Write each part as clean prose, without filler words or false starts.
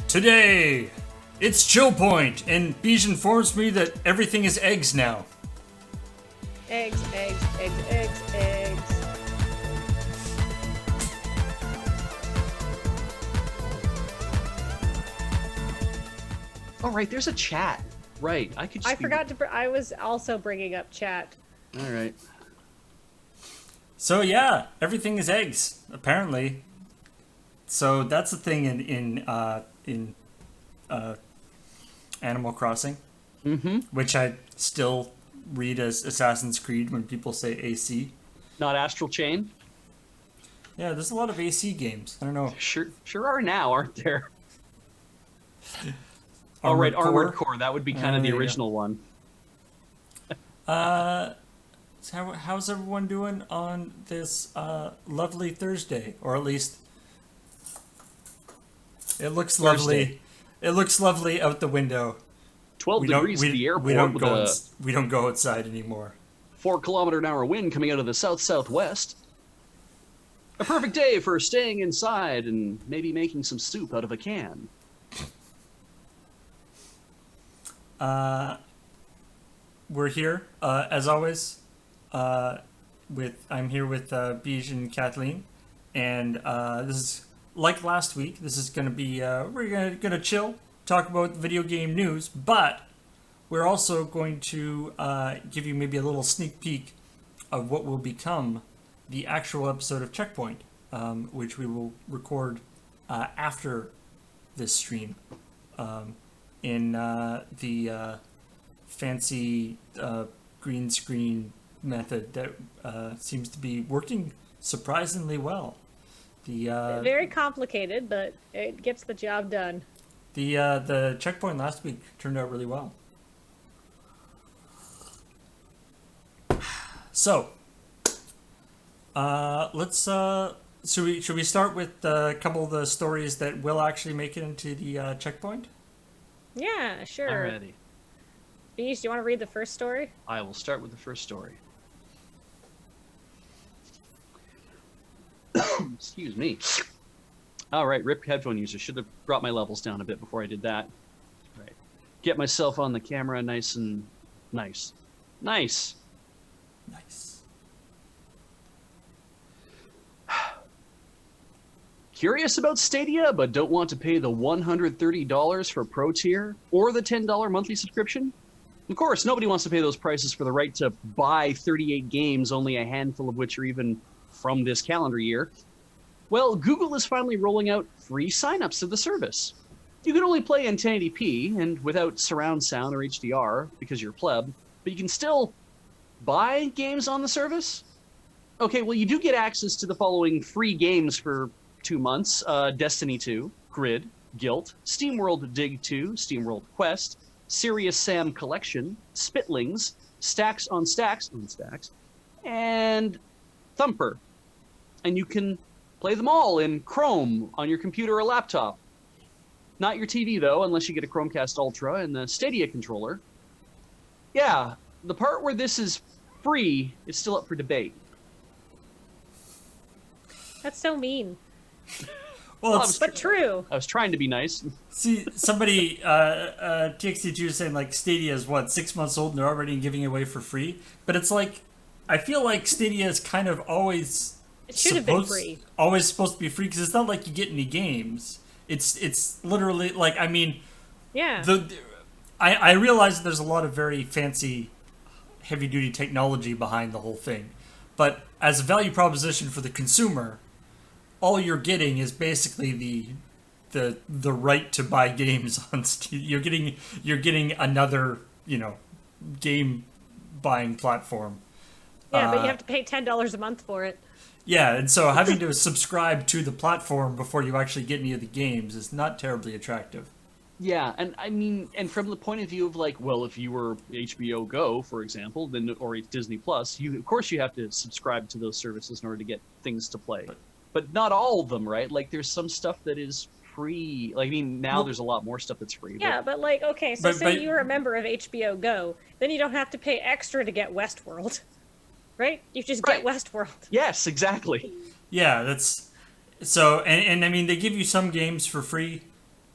Today, it's ChillPoint, and Beej informs me that everything is eggs now. Eggs, eggs, eggs, eggs, eggs. Oh, right, there's a chat. Right, I could just I forgot to. I was also bringing up chat. All right. So yeah, everything is eggs, apparently. So that's the thing in Animal Crossing, which I still read as Assassin's Creed when people say AC. Not Astral Chain? Yeah, there's a lot of AC games. I don't know. Sure are now, aren't there? Oh, right, Armored Core. That would be kind of the original one. So how's everyone doing on this lovely Thursday? Or at least it looks Thursday. lovely. It looks lovely out the window. 12 degrees at the airport We don't go outside anymore. 4-kilometer-an-hour wind coming out of the south-southwest. A perfect day for staying inside and maybe making some soup out of a can. We're here, as always. I'm here with Beej and Kathleen, and this is like last week. This is gonna be we're gonna chill, talk about video game news, but we're also going to give you maybe a little sneak peek of what will become the actual episode of CheckPoint, which we will record after this stream in the fancy green screen method that seems to be working surprisingly well. Very complicated, but it gets the job done. The checkpoint last week turned out really well. So, let's should we start with a couple of the stories that will actually make it into the checkpoint? Yeah, sure. Alrighty. Beej, do you want to read the first story? I will start with the first story. Excuse me. All right, rip headphone user. Should have brought my levels down a bit before I did that. Right. Get myself on the camera nice and nice. Nice. Nice. Curious about Stadia, but don't want to pay the $130 for Pro Tier or the $10 monthly subscription? Of course, nobody wants to pay those prices for the right to buy 38 games, only a handful of which are even from this calendar year. Well, Google is finally rolling out free signups to the service. You can only play in 1080p and without surround sound or HDR because you're pleb, but you can still buy games on the service? Okay, well, you do get access to the following free games for 2 months. Destiny 2, Grid, Guilt, SteamWorld Dig 2, SteamWorld Quest, Serious Sam Collection, Spitlings, Stacks on Stacks, and Thumper. And you can play them all in Chrome on your computer or laptop. Not your TV, though, unless you get a Chromecast Ultra and the Stadia controller. Yeah, the part where this is free is still up for debate. That's so mean. Well, But true. I was trying to be nice. see, somebody TXT2 is saying like Stadia is what 6 months old and they're already giving it away for free. But it's like I feel like Stadia is kind of always It should have been free. Always supposed to be free because it's not like you get any games. It's literally like I mean, Yeah. I realize that there's a lot of very fancy, heavy duty technology behind the whole thing, but as a value proposition for the consumer, all you're getting is basically the right to buy games on Steam. You're getting another game buying platform. Yeah, but you have to pay $10 a month for it. Yeah, and so having to subscribe to the platform before you actually get any of the games is not terribly attractive. Yeah, and I mean, and from the point of view of like, well, if you were HBO Go, for example, then or Disney Plus, of course you have to subscribe to those services in order to get things to play. But not all of them, right? Like there's some stuff that is free. Like I mean, now there's a lot more stuff that's free. Yeah, but like, okay, so say you're a member of HBO Go, then you don't have to pay extra to get Westworld, right? You just get Westworld. Yes, exactly. Yeah, that's so, and I mean they give you some games for free,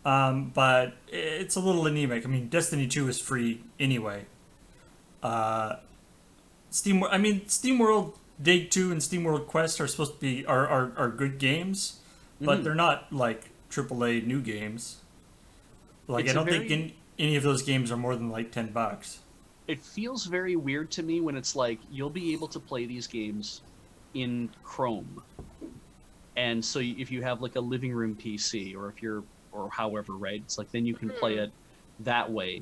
but it's a little anemic. I mean, Destiny 2 is free anyway. Steam World Dig 2 and Steam World Quest are supposed to be are good games, but they're not like AAA new games. Like, I don't think any of those games are more than like $10. It feels very weird to me when it's like you'll be able to play these games in Chrome, and so if you have like a living room PC or however, right? It's like then you can play it that way.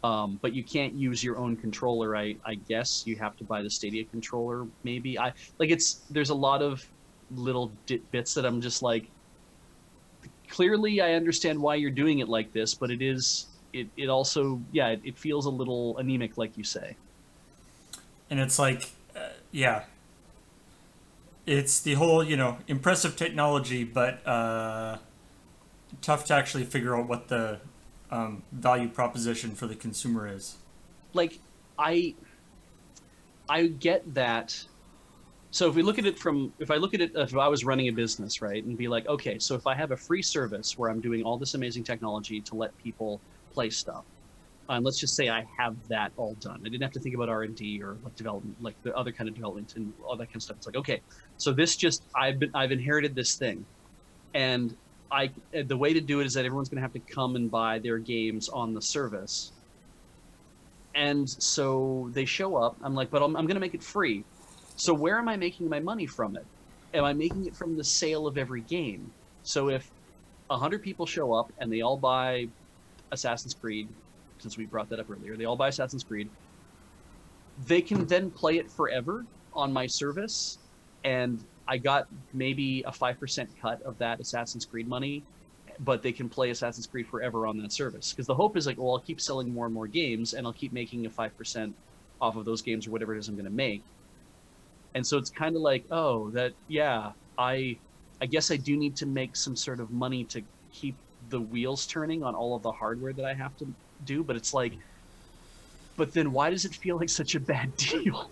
But you can't use your own controller. I guess you have to buy the Stadia controller. Maybe there's a lot of little bits that I'm just like. Clearly, I understand why you're doing it like this, but it also it feels a little anemic, like you say. And it's like, it's the whole impressive technology, but tough to actually figure out what the value proposition for the consumer is. Like, I get that. So if I look at it if I was running a business, right, and be like, okay, so if I have a free service where I'm doing all this amazing technology to let people play stuff, and let's just say I have that all done. I didn't have to think about R&D or like development, like the other kind of development and all that kind of stuff. It's like, okay, so this I've inherited this thing, and the way to do it is that everyone's going to have to come and buy their games on the service. And so they show up. I'm like, but I'm going to make it free. So where am I making my money from it? Am I making it from the sale of every game? So if 100 people show up and they all buy Assassin's Creed, since we brought that up earlier, they all buy Assassin's Creed, they can then play it forever on my service, and I got maybe a 5% cut of that Assassin's Creed money, but they can play Assassin's Creed forever on that service. Because the hope is like, well, I'll keep selling more and more games, and I'll keep making a 5% off of those games or whatever it is I'm going to make. And so it's kind of like, I guess I do need to make some sort of money to keep the wheels turning on all of the hardware that I have to do. But it's like, but then why does it feel like such a bad deal?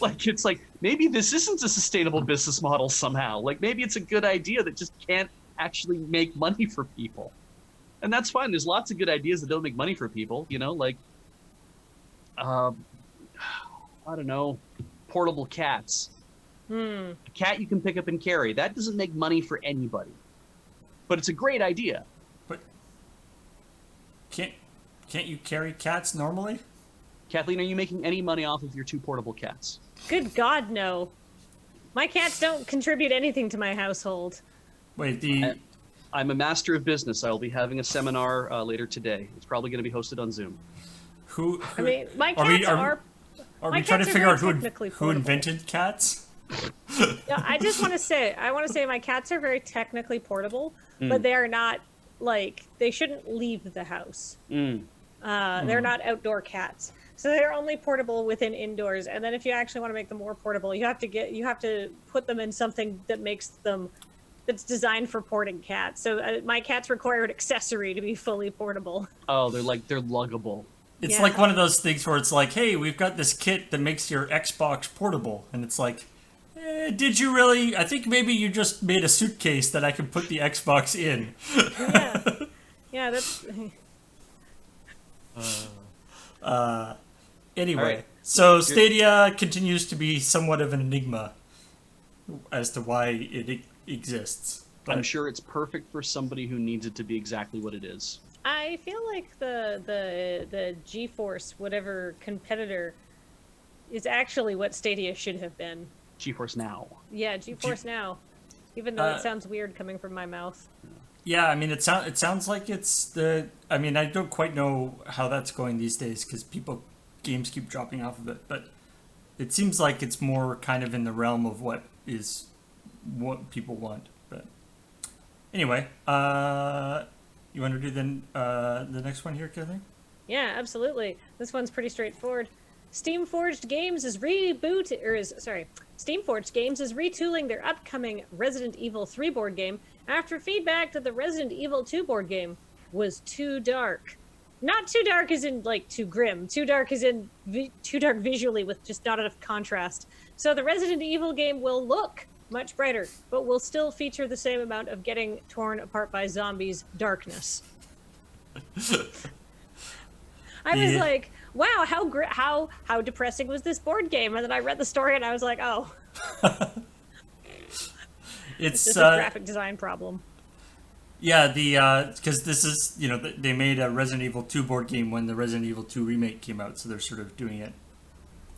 Like, it's like, maybe this isn't a sustainable business model somehow. Like, maybe it's a good idea that just can't actually make money for people. And that's fine. There's lots of good ideas that don't make money for people, like, I don't know, portable cats. A cat you can pick up and carry. That doesn't make money for anybody. But it's a great idea. But can't you carry cats normally? Kathleen, are you making any money off of your 2 portable cats? Good God, no. My cats don't contribute anything to my household. Wait, I'm a master of business. I'll be having a seminar later today. It's probably going to be hosted on Zoom. I mean, my cats are Are we trying to figure out who invented cats? Yeah, I want to say my cats are very technically portable, but they are not, like, they shouldn't leave the house. They're not outdoor cats. So they're only portable within indoors. And then if you actually want to make them more portable, you have to put them in something that's designed for porting cats. So my cats require an accessory to be fully portable. Oh, they're luggable. It's like one of those things where it's like, hey, we've got this kit that makes your Xbox portable. And it's like, did you really? I think maybe you just made a suitcase that I can put the Xbox in. Yeah, that's... Anyway, right. So Stadia continues to be somewhat of an enigma as to why it exists. But I'm sure it's perfect for somebody who needs it to be exactly what it is. I feel like the GeForce whatever competitor is actually what Stadia should have been. GeForce Now. Yeah, GeForce Now. Even though it sounds weird coming from my mouth. Yeah, I mean, it sounds like it's the... I mean, I don't quite know how that's going these days because games keep dropping off of it, but it seems like it's more kind of in the realm of what people want. But anyway, you want to do the next one here, Kathleen? Yeah, absolutely. This one's pretty straightforward. Steamforged Games is retooling their upcoming Resident Evil 3 board game after feedback that the Resident Evil 2 board game was too dark. Not too dark as in, like, too grim. Too dark as in too dark visually with just not enough contrast. So the Resident Evil game will look much brighter, but will still feature the same amount of getting torn apart by zombies darkness. I was like, wow, how depressing was this board game? And then I read the story and I was like, oh. It's just a graphic design problem. Yeah, because this is, they made a Resident Evil 2 board game when the Resident Evil 2 remake came out, so they're sort of doing it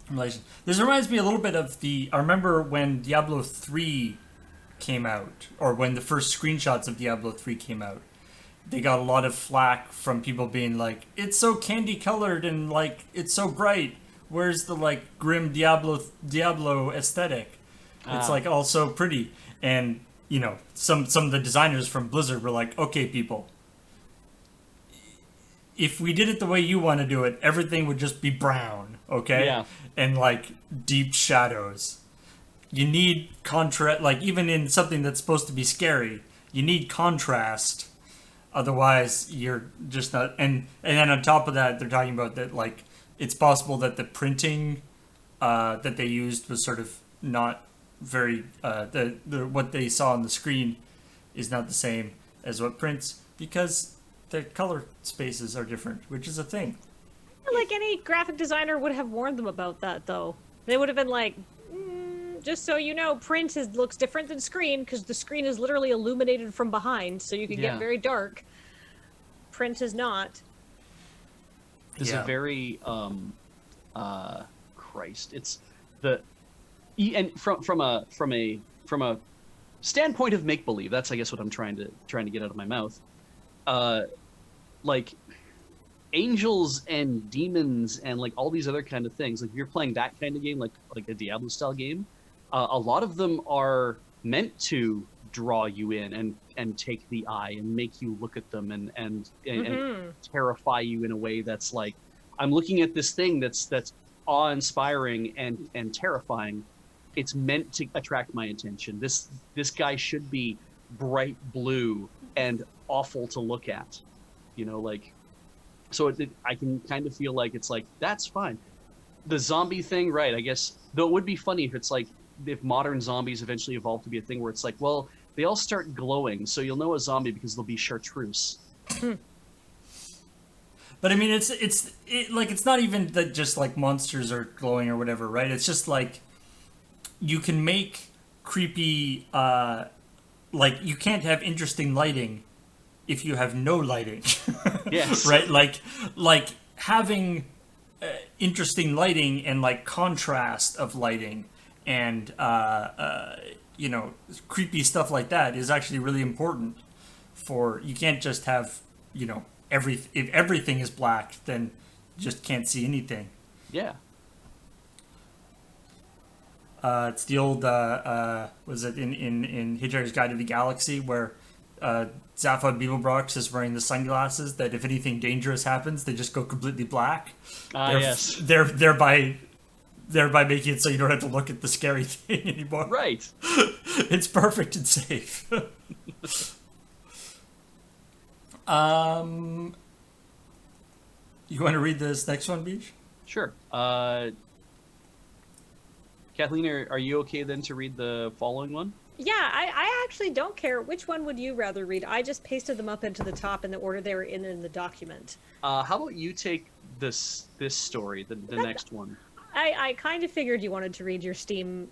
in relation. This reminds me a little bit of I remember when Diablo 3 came out, or when the first screenshots of Diablo 3 came out. They got a lot of flack from people being like, it's so candy colored and like it's so bright. Where's the like grim Diablo aesthetic? It's like all so pretty. And some of the designers from Blizzard were like, okay, people, if we did it the way you want to do it, everything would just be brown, okay? Yeah. And like deep shadows. You need contrast, like even in something that's supposed to be scary, you need contrast. Otherwise, you're just not. And then on top of that, they're talking about that like it's possible that the printing that they used was sort of not very the what they saw on the screen is not the same as what prints because the color spaces are different, which is a thing. Like any graphic designer would have warned them about that, though. They would have been like, just so you know, print looks different than screen because the screen is literally illuminated from behind, so you can get very dark. Print is not. It's a very Christ. It's the and from a standpoint of make believe. That's I guess what I'm trying to get out of my mouth. Like angels and demons and like all these other kind of things. Like if you're playing that kind of game, like a Diablo style game. A lot of them are meant to draw you in and take the eye and make you look at them and terrify you in a way that's like, I'm looking at this thing that's awe-inspiring and terrifying. It's meant to attract my attention. This guy should be bright blue and awful to look at, like. So I can kind of feel like it's like that's fine. The zombie thing, right? I guess though it would be funny if it's like. If modern zombies eventually evolve to be a thing where it's like, well, they all start glowing, so you'll know a zombie because they'll be chartreuse. But I mean, it's not even that just like monsters are glowing or whatever, right? It's just like you can make creepy, like you can't have interesting lighting if you have no lighting. Yes. Right? Like having interesting lighting and like contrast of lighting. And creepy stuff like that is actually really important. You can't just have if everything is black, then you just can't see anything. Yeah. It's the old was it in Hitchhiker's Guide to the Galaxy where Zaphod Beeblebrox is wearing the sunglasses that if anything dangerous happens, they just go completely black. Yes. Thereby making it so you don't have to look at the scary thing anymore. Right. It's perfect and safe. You want to read this next one, Beach? Sure. Kathleen, are you okay then to read the following one? Yeah, I actually don't care. Which one would you rather read? I just pasted them up into the top in the order they were in the document. How about you take this story, the next one? I kind of figured you wanted to read your Steam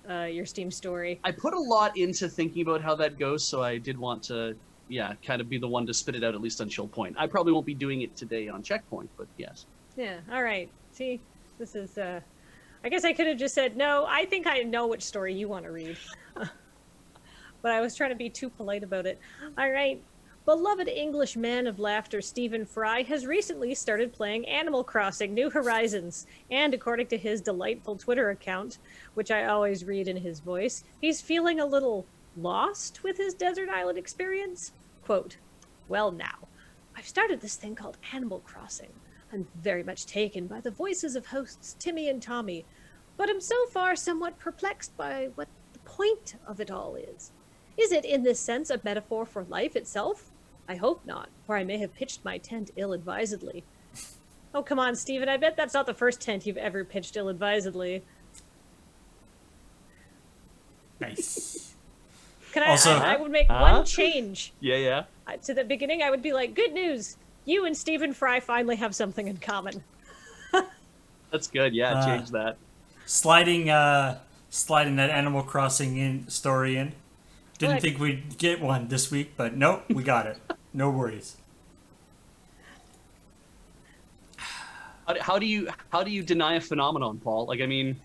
story. I put a lot into thinking about how that goes, so I did want to, kind of be the one to spit it out, at least on ChillPoint. I probably won't be doing it today on CheckPoint, but yes. Yeah, all right. See, this is, I guess I could have just said, no, I think I know which story you want to read. But I was trying to be too polite about it. All right. Beloved English man of laughter Stephen Fry has recently started playing Animal Crossing New Horizons, and according to his delightful Twitter account, which I always read in his voice, he's feeling a little lost with his desert island experience. Quote, well now, I've started this thing called Animal Crossing. I'm very much taken by the voices of hosts Timmy and Tommy, but am so far somewhat perplexed by what the point of it all is. Is it, in this sense, a metaphor for life itself? I hope not, for I may have pitched my tent ill-advisedly. Oh, come on, Steven, I bet that's not the first tent you've ever pitched ill-advisedly. Nice. Can Also- I would make one change. Yeah. To the beginning, I would be like, good news, you and Stephen Fry finally have something in common. That's good. Yeah, change that. Sliding that Animal Crossing story in. Didn't Look. think we'd get one this week, but nope, we got it. No worries. How do you deny a phenomenon, Paul? Like, I mean,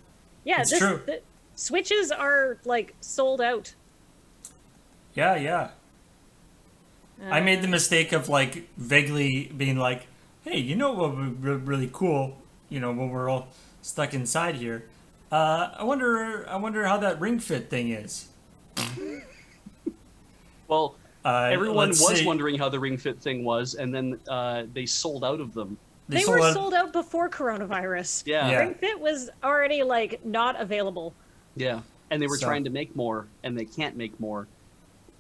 Yeah, It's true. The Switches are like sold out. Yeah. I made the mistake of like vaguely being like, "Hey, you know what would be really cool? You know, when we're all stuck inside here. I wonder how that Ring Fit thing is." well, everyone let's was see. wondering how the Ring Fit thing was, and then they sold out of them. They sold were out- sold out before coronavirus. Yeah. Yeah. Ring Fit was already like not available. Yeah, and they were So- trying to make more, and they can't make more.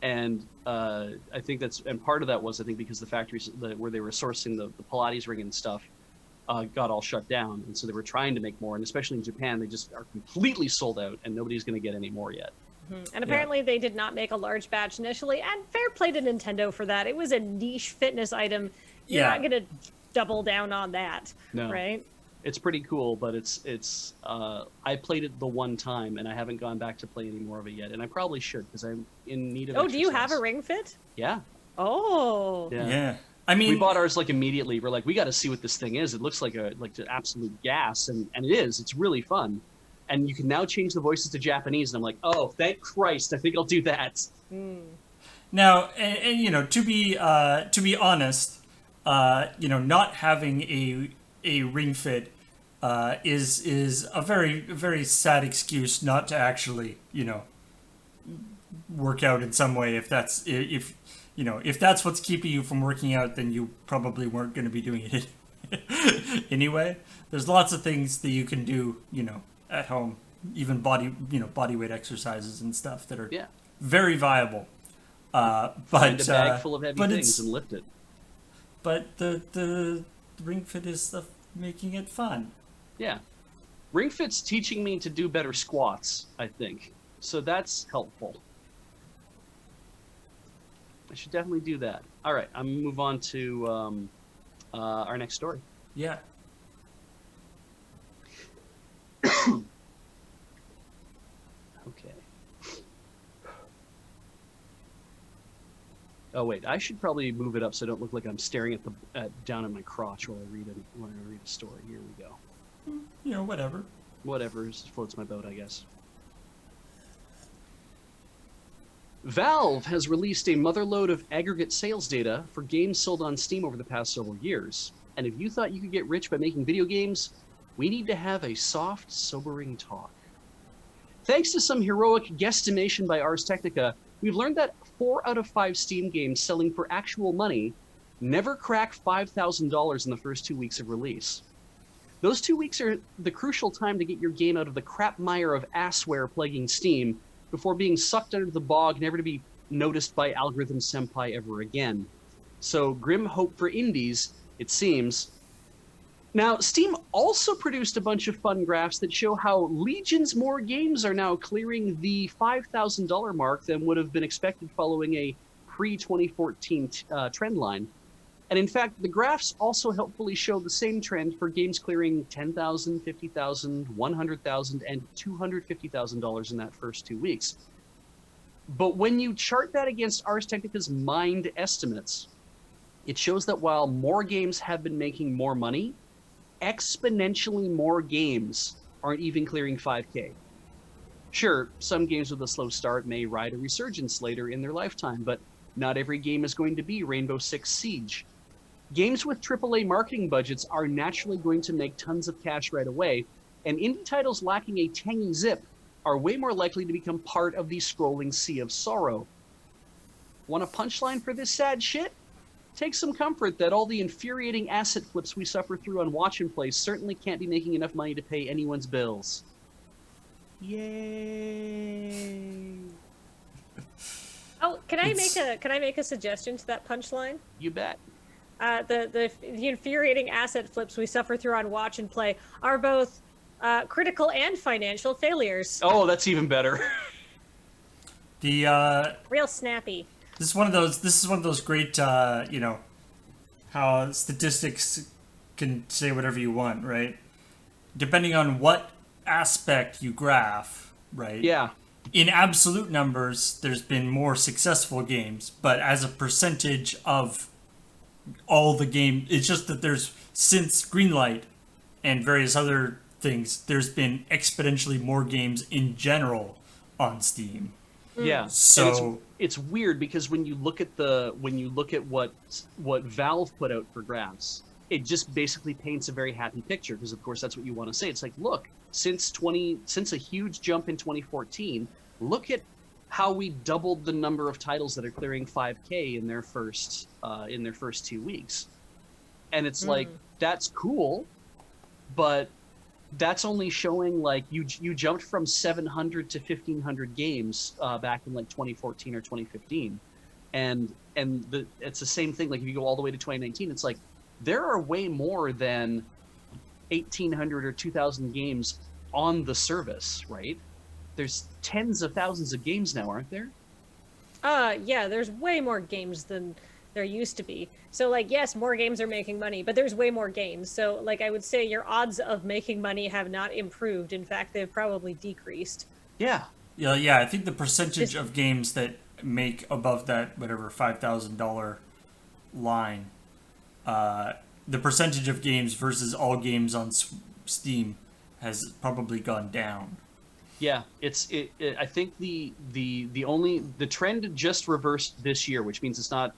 And I think and part of that was, I think, because the factories where they were sourcing the Pilates ring and stuff got all shut down, and so they were trying to make more. And especially in Japan, they just are completely sold out, and nobody's going to get any more yet. And apparently they did not make a large batch initially, and fair play to Nintendo for that. It was a niche fitness item. You're Yeah. not going to double down on that, No. right? It's pretty cool, but it's I played it the one time, and I haven't gone back to play any more of it yet, and I probably should because I'm in need of. Oh, do you have a exercise. Ring Fit? Yeah. Oh. Yeah. I mean, We bought ours like immediately. We're like, we got to see what this thing is. It looks like an absolute gas, and it is. It's really fun, and you can now change the voices to Japanese. And I'm like, oh, thank Christ! I think I'll do that. now, and you know, to be honest, you know, not having a Ring Fit is a very sad excuse not to actually, you know, work out in some way. If that's what's keeping you from working out, then you probably weren't going to be doing it anyway. There's lots of things that you can do, you know, at home, even body weight exercises and stuff that are Yeah. very viable. Find But a bag full of heavy but things it's and lift it. but the Ring Fit is making it fun. Yeah. Ring Fit's teaching me to do better squats, I think. So that's helpful. I should definitely do that. All right, I'm going to move on to our next story. Yeah. Okay. Oh wait, I should probably move it up so I don't look like I'm staring down at my crotch while I read a story. Here we go. You know, whatever. Whatever, just floats my boat, I guess. Valve has released a motherload of aggregate sales data for games sold on Steam over the past several years. And if you thought you could get rich by making video games, we need to have a soft, sobering talk. Thanks to some heroic guesstimation by Ars Technica, we've learned that 4 out of 5 Steam games selling for actual money never crack $5,000 in the first 2 weeks of release. Those 2 weeks are the crucial time to get your game out of the crap mire of assware plaguing Steam before being sucked under the bog, never to be noticed by algorithm senpai ever again. So grim hope for indies, it seems. Now, Steam also produced a bunch of fun graphs that show how legions more games are now clearing the $5,000 mark than would have been expected following a pre-2014 trend line. And in fact, the graphs also helpfully show the same trend for games clearing $10,000, $50,000, $100,000, and $250,000 in that first 2 weeks. But when you chart that against Ars Technica's mined estimates, it shows that while more games have been making more money, exponentially more games aren't even clearing 5K. Sure, some games with a slow start may ride a resurgence later in their lifetime, but not every game is going to be Rainbow Six Siege. Games with AAA marketing budgets are naturally going to make tons of cash right away, and indie titles lacking a tangy zip are way more likely to become part of the scrolling sea of sorrow. Want a punchline for this sad shit? Take some comfort that all the infuriating asset flips we suffer through on Watch and Play certainly can't be making enough money to pay anyone's bills. Yay! Oh, can I make a suggestion to that punchline? You bet. The infuriating asset flips we suffer through on Watch and Play are both critical and financial failures. Oh, that's even better. Real snappy. This is one of those. This is one of those great. How statistics can say whatever you want, right? Depending on what aspect you graph, right? Yeah. In absolute numbers, there's been more successful games, but as a percentage of all the game, it's just that there's since Greenlight and various other things, there's been exponentially more games in general on Steam. Yeah. So it's weird because when you look at what Valve put out for graphs, it just basically paints a very happy picture because of course that's what you want to say. It's like, look, since a huge jump in 2014, look at how we doubled the number of titles that are clearing 5K in their first 2 weeks. And it's like, that's cool, but that's only showing like you jumped from 700 to 1,500 games back in like 2014 or 2015, and it's the same thing. Like if you go all the way to 2019, it's like there are way more than 1,800 or 2,000 games on the service, right? There's tens of thousands of games now, aren't there? Yeah, there's way more games than there used to be. So like, yes, more games are making money, but there's way more games. So like, I would say your odds of making money have not improved. In fact, they've probably decreased. Yeah. Yeah. I think the percentage of games that make above that whatever $5,000 line, the percentage of games versus all games on Steam has probably gone down. Yeah, I think the trend just reversed this year, which means that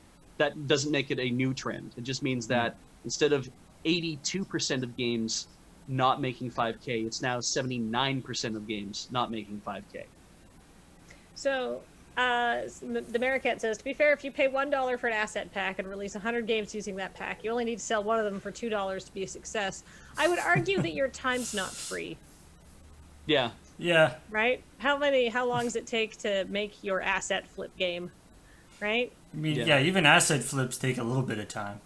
doesn't make it a new trend. It just means that instead of 82% of games not making 5K, it's now 79% of games not making 5K. So the Maricat says, to be fair, if you pay $1 for an asset pack and release 100 games using that pack, you only need to sell one of them for $2 to be a success. I would argue that your time's not free. Yeah. Yeah. Right? How long does it take to make your asset flip game? Right? I mean, yeah, even asset flips take a little bit of time.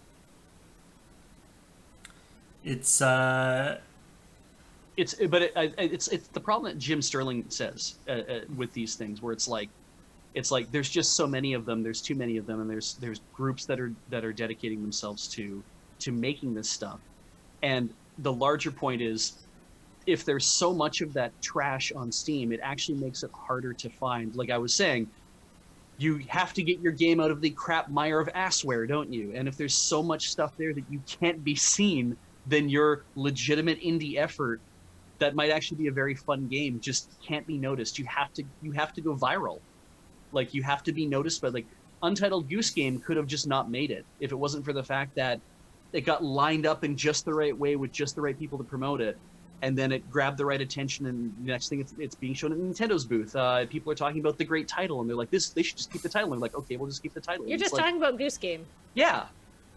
It's the problem that Jim Sterling says with these things, where it's like there's just so many of them, there's too many of them, and there's groups that are dedicating themselves to making this stuff. And the larger point is, if there's so much of that trash on Steam, it actually makes it harder to find. Like I was saying, you have to get your game out of the crap mire of assware, don't you? And if there's so much stuff there that you can't be seen, then your legitimate indie effort that might actually be a very fun game just can't be noticed. You have to go viral. Like you have to be noticed by, like, Untitled Goose Game could have just not made it if it wasn't for the fact that it got lined up in just the right way with just the right people to promote it. And then it grabbed the right attention, and the next thing it's being shown at Nintendo's booth. People are talking about the great title, and they're like, they should just keep the title. And they're like, okay, we'll just keep the title. You're just talking about Goose Game. Yeah.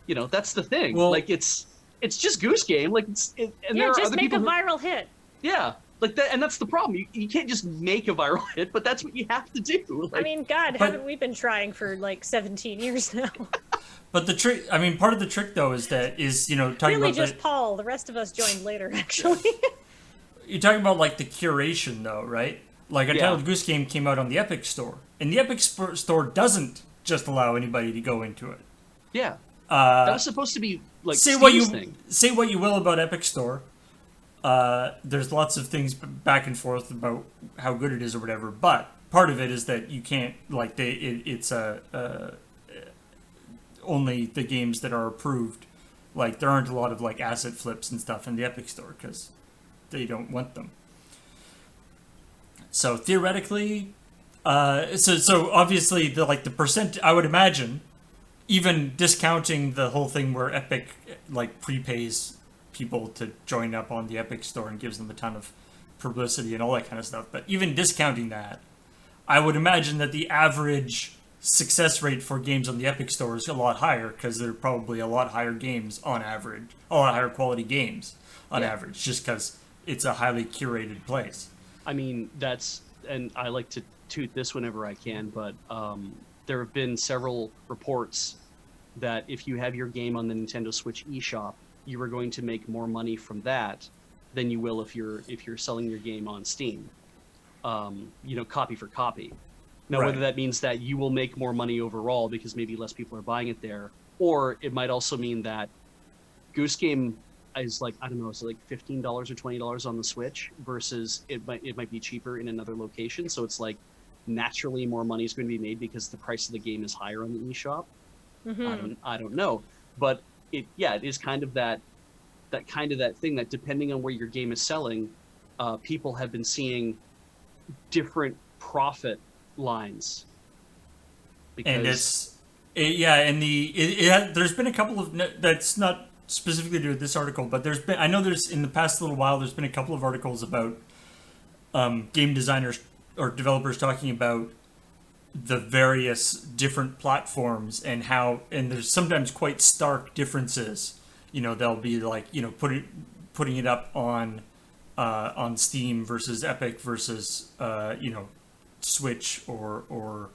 That's the thing. Well, like, it's just Goose Game. Like, and there are just other make people a viral hit. Yeah. Like that, and that's the problem. You can't just make a viral hit, but that's what you have to do. Like, I mean, God, haven't we been trying for like 17 years now? But the trick, I mean, part of the trick though is talking really about just Paul. The rest of us joined later, actually. You're talking about like the curation though, right? Like Untitled Goose Game came out on the Epic Store, and the Epic Store doesn't just allow anybody to go into it. Yeah. That was supposed to be like say what you will about Epic Store. There's lots of things back and forth about how good it is or whatever, but part of it is that you can't it's only the games that are approved. Like there aren't a lot of like asset flips and stuff in the Epic Store because they don't want them. So theoretically, so obviously the percent, I would imagine, even discounting the whole thing where Epic like prepays people to join up on the Epic Store and gives them a ton of publicity and all that kind of stuff. But even discounting that, I would imagine that the average success rate for games on the Epic Store is a lot higher because they're probably a lot higher games on average, a lot higher quality games on average, just because it's a highly curated place. I mean, and I like to toot this whenever I can, but there have been several reports that if you have your game on the Nintendo Switch eShop, you are going to make more money from that than you will if you're selling your game on Steam. Copy for copy. Now, Right. whether that means that you will make more money overall because maybe less people are buying it there, or it might also mean that Goose Game is like, I don't know, it's like $15 or $20 on the Switch versus it might be cheaper in another location. So it's like naturally more money is going to be made because the price of the game is higher on the eShop. I don't know, but it is kind of that thing that depending on where your game is selling, people have been seeing different profit lines. Because there's been a couple of that's not specifically to do with this article, but there's in the past little while there's been a couple of articles about game designers or developers talking about the various different platforms and there's sometimes quite stark differences. They'll be like putting it up on Steam versus Epic versus Switch or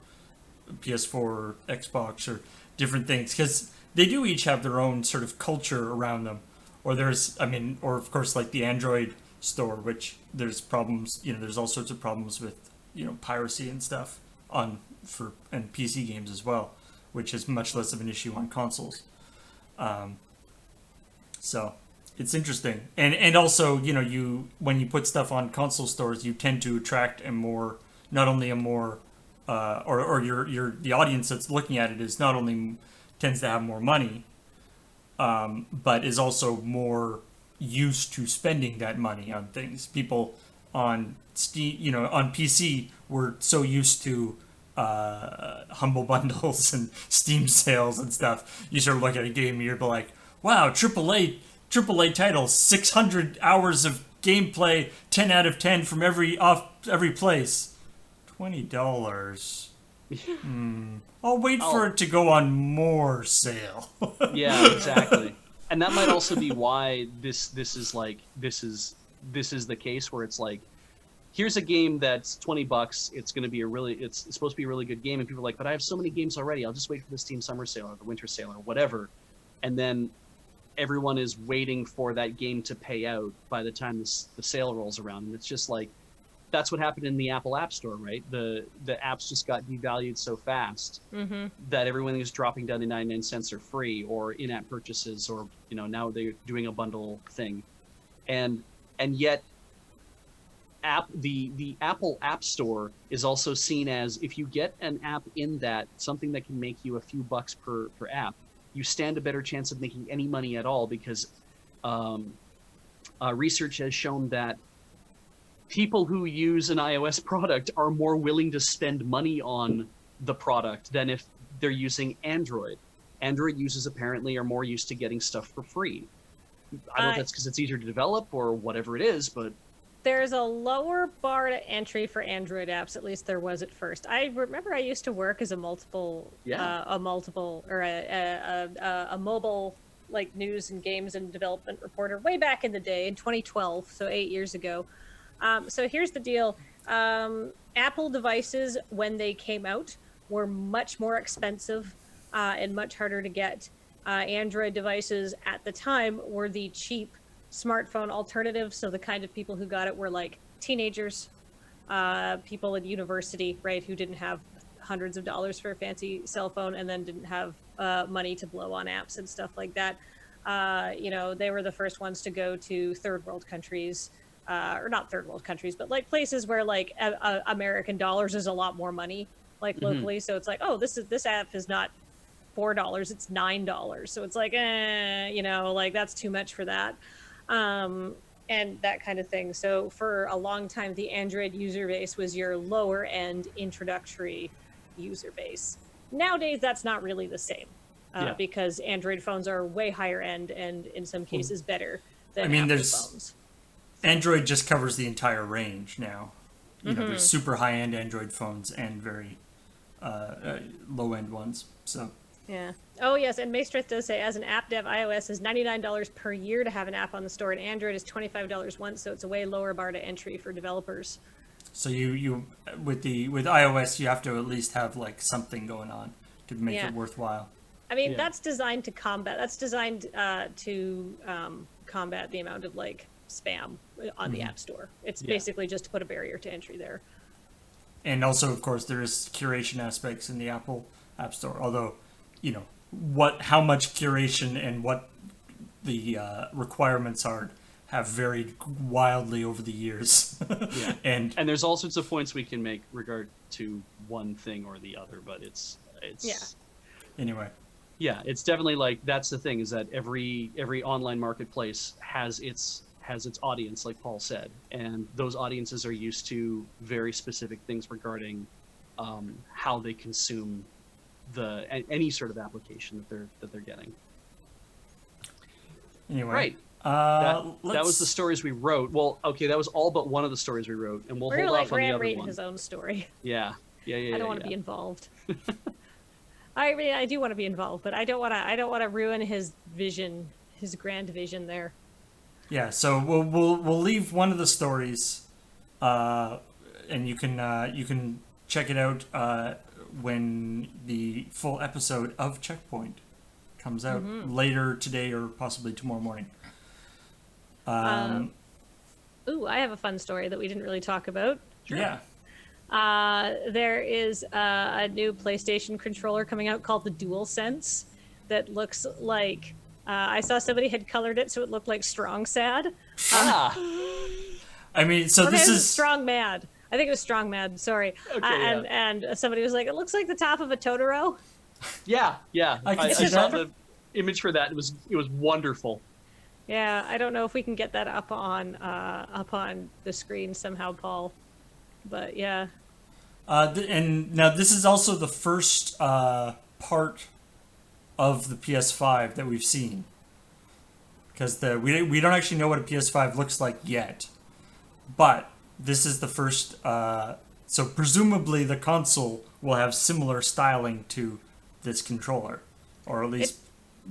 PS4, Xbox, or different things, because they do each have their own sort of culture around them. Or of course, like the Android store, which there's problems. There's all sorts of problems with piracy and stuff and PC games as well, which is much less of an issue on consoles. So it's interesting, and also when you put stuff on console stores, you tend to attract the audience that's looking at it is not only tends to have more money, but is also more used to spending that money on things. People on Steam, on PC, were so used to humble bundles and Steam sales and stuff. You sort of look at a game and you're like, wow, AAA title, 600 hours of gameplay, 10 out of 10 from every place. $20. I'll wait for it to go on more sale. Yeah, exactly. And that might also be why this is the case where it's like, here's a game that's $20. It's going to be it's supposed to be a really good game, and people are like, but I have so many games already. I'll just wait for the Steam Summer Sale or the Winter Sale or whatever. And then everyone is waiting for that game to pay out by the time the sale rolls around. And it's just like, that's what happened in the Apple App Store, right? The apps just got devalued so fast that everyone is dropping down to 99 cents or free or in-app purchases, or now they're doing a bundle thing, and yet the Apple App Store is also seen as, if you get an app in that, something that can make you a few bucks per app, you stand a better chance of making any money at all, because research has shown that people who use an iOS product are more willing to spend money on the product than if they're using Android. Android users apparently are more used to getting stuff for free. I don't know if that's because it's easier to develop or whatever it is, but there's a lower bar to entry for Android apps. At least there was at first. I remember I used to work as a mobile like news and games and development reporter way back in the day in 2012, so 8 years ago. So here's the deal. Apple devices, when they came out, were much more expensive and much harder to get. Android devices at the time were the cheap smartphone alternative. So the kind of people who got it were like teenagers, people at university, right, who didn't have hundreds of dollars for a fancy cell phone and then didn't have money to blow on apps and stuff like that. They were the first ones to go to third world countries. Or not third world countries, but like places where like American dollars is a lot more money, like locally. So it's like, oh, this app is not $4, it's $9. So it's like, like that's too much for that, and that kind of thing. So for a long time, the Android user base was your lower end introductory user base. Nowadays, that's not really the same, because Android phones are way higher end and in some cases better than Apple phones. Android just covers the entire range now. There's super high-end Android phones and very low-end ones. So yeah. Oh yes, and Maestrith does say, as an app dev, iOS is $99 per year to have an app on the store, and Android is $25 once. So it's a way lower bar to entry for developers. So you with iOS, you have to at least have like something going on to make it worthwhile. I mean, that's designed to combat. That's designed to combat the amount of like spam on the App Store. It's basically just to put a barrier to entry there. And also, of course, there is curation aspects in the Apple App Store. Although, how much curation and what the requirements are have varied wildly over the years. Yeah. and there's all sorts of points we can make regard to one thing or the other, but it's anyway. Yeah, it's definitely like that's the thing, is that every online marketplace has its audience, like Paul said, and those audiences are used to very specific things regarding how they consume any sort of application that they're getting. Anyway, right. That was the stories we wrote. Well, okay, that was all but one of the stories we wrote, and we'll We're hold gonna off on the Grant other read one. his own story. Yeah. I don't want to be involved. I mean, I do want to be involved, but I don't want to ruin his vision, his grand vision there. Yeah, so we'll leave one of the stories, and you can check it out when the full episode of CheckPoint comes out later today or possibly tomorrow morning. Ooh, I have a fun story that we didn't really talk about. Sure. Yeah. There is a new PlayStation controller coming out called the DualSense that looks like I saw somebody had colored it so it looked like Strong Sad. I mean, so this is Strong Mad. I think it was Strong Mad. Sorry. Okay, and somebody was like, it looks like the top of a Totoro. Yeah. I see saw that. the image for that. It was wonderful. Yeah, I don't know if we can get that up on the screen somehow, Paul. But yeah. And now this is also the first part of the PS5 that we've seen, because we don't actually know what a PS5 looks like yet, but this is the first. So presumably the console will have similar styling to this controller, or at least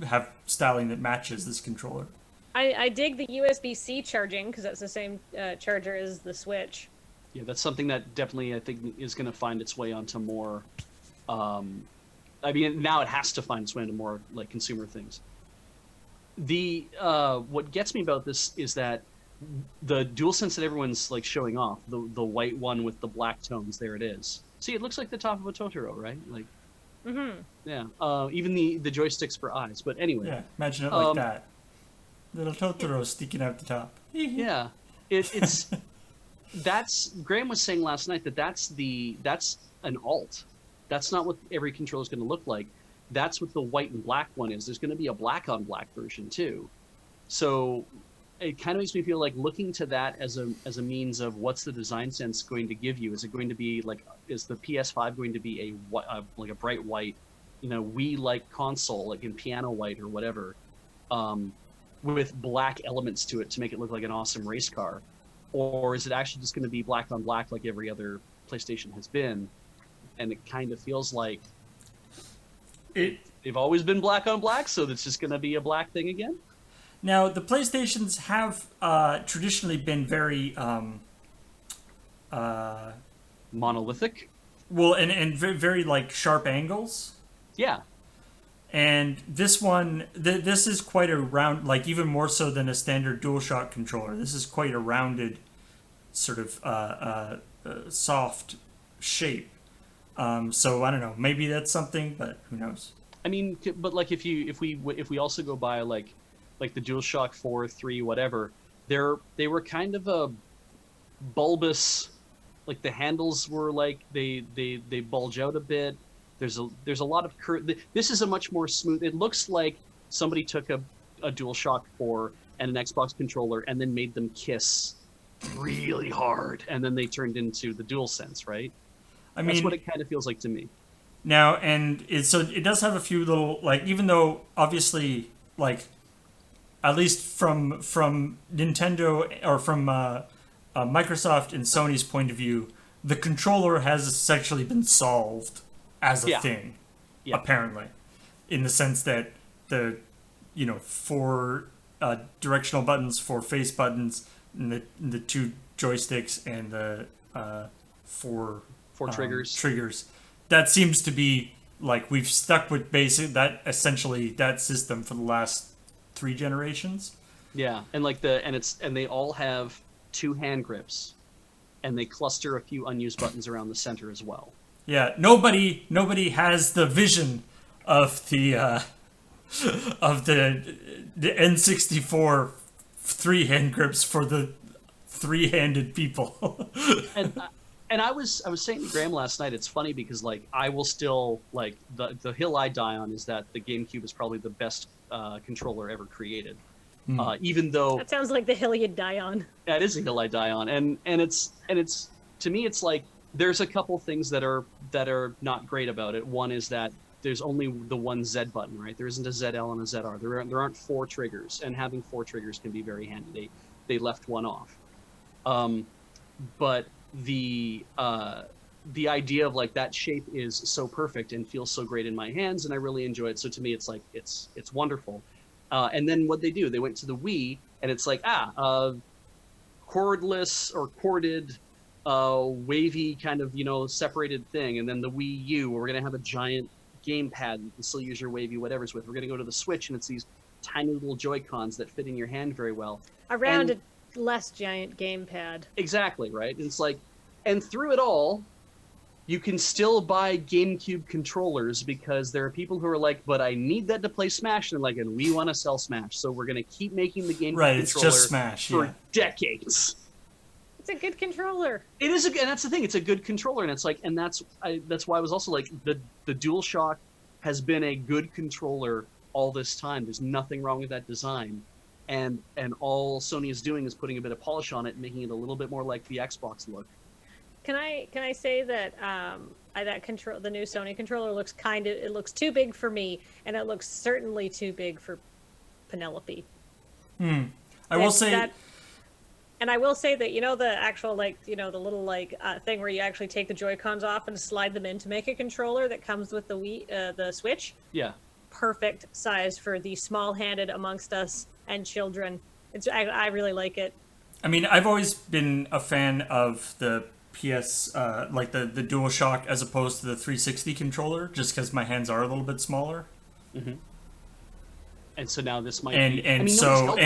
have styling that matches this controller. I dig the USB-C charging because that's the same charger as the Switch. Yeah, that's something that definitely I think is going to find its way onto more. I mean, now it has to find its way into more like consumer things. The what gets me about this is that the DualSense that everyone's like showing off, the white one with the black tones, there it is. See, it looks like the top of a Totoro, right? Like, yeah. Even the joysticks for eyes. But anyway, Yeah, imagine it like that. Little Totoro sticking out the top. yeah, it's. That's Graham was saying last night that's an alt. That's not what every controller is going to look like. That's what the white and black one is. There's going to be a black on black version too. So it kind of makes me feel like looking to that as a means of what's the design sense going to give you. Is it going to be like, is the PS5 going to be like a bright white, Wii like console, like in piano white or whatever, with black elements to it to make it look like an awesome race car? Or is it actually just going to be black on black like every other PlayStation has been? And it kind of feels like they've always been black on black, so it's just going to be a black thing again? Now, the PlayStations have traditionally been very monolithic. Well, and very, very like sharp angles. Yeah. And this one, this is quite a round, like even more so than a standard DualShock controller. This is quite a rounded, sort of soft shape. So I don't know, maybe that's something, but who knows? I mean, but like if we also go by like the DualShock 4, 3, whatever, they were kind of a bulbous, like the handles were like they bulge out a bit. There's a lot of this is a much more smooth. It looks like somebody took a DualShock 4 and an Xbox controller and then made them kiss really hard, and then they turned into the DualSense, right? I mean, that's what it kind of feels like to me. Now, and it does have a few little, like, even though obviously, like, at least from Nintendo or from Microsoft and Sony's point of view, the controller has essentially been solved as a thing, apparently, in the sense that the, 4 directional buttons, 4 face buttons, and the 2 joysticks, and the 4 triggers. That seems to be like we've stuck with that system for the last 3 generations. Yeah, and like and they all have 2 hand grips. and they cluster a few unused buttons around the center as well. Yeah, nobody has the vision of the N64 3-hand grips for the 3-handed people. And I was saying to Graham last night, it's funny because like I will still like the hill I die on is that the GameCube is probably the best controller ever created. Even though that sounds like the hill you'd die on. That is a hill I die on, and it's to me it's like there's a couple things that are not great about it. One is that there's only the one Z button, right? There isn't a ZL and a ZR. There aren't 4 triggers, and having 4 triggers can be very handy. They left one off. But the idea of like that shape is so perfect and feels so great in my hands, and I really enjoy it. So to me, it's like it's wonderful. And then what they do, they went to the Wii, and it's like cordless or corded, wavy kind of separated thing. And then the Wii U, where we're gonna have a giant gamepad you can still use your wavy whatever's with. We're gonna go to the Switch, and it's these tiny little Joy-Cons that fit in your hand very well. Around a less giant gamepad. Exactly, right? It's like, and through it all, you can still buy GameCube controllers because there are people who are like, but I need that to play Smash, and like, and we want to sell Smash, so we're gonna keep making the GameCube right, it's controller just Smash, for decades. It's a good controller. It is, and that's the thing. It's a good controller, and it's like, and that's why I was also like, the DualShock has been a good controller all this time. There's nothing wrong with that design, and all Sony is doing is putting a bit of polish on it, and making it a little bit more like the Xbox look. Can I say that the new Sony controller looks it looks too big for me, and it looks certainly too big for Penelope. I will say that. And I will say that the actual the little thing where you actually take the Joy-Cons off and slide them in to make a controller that comes with the the Switch. Yeah. Perfect size for the small-handed amongst us and children. I really like it. I mean, I've always been a fan of the PS, like the DualShock as opposed to the 360 controller, just because my hands are a little bit smaller. Mm-hmm. And so now this might so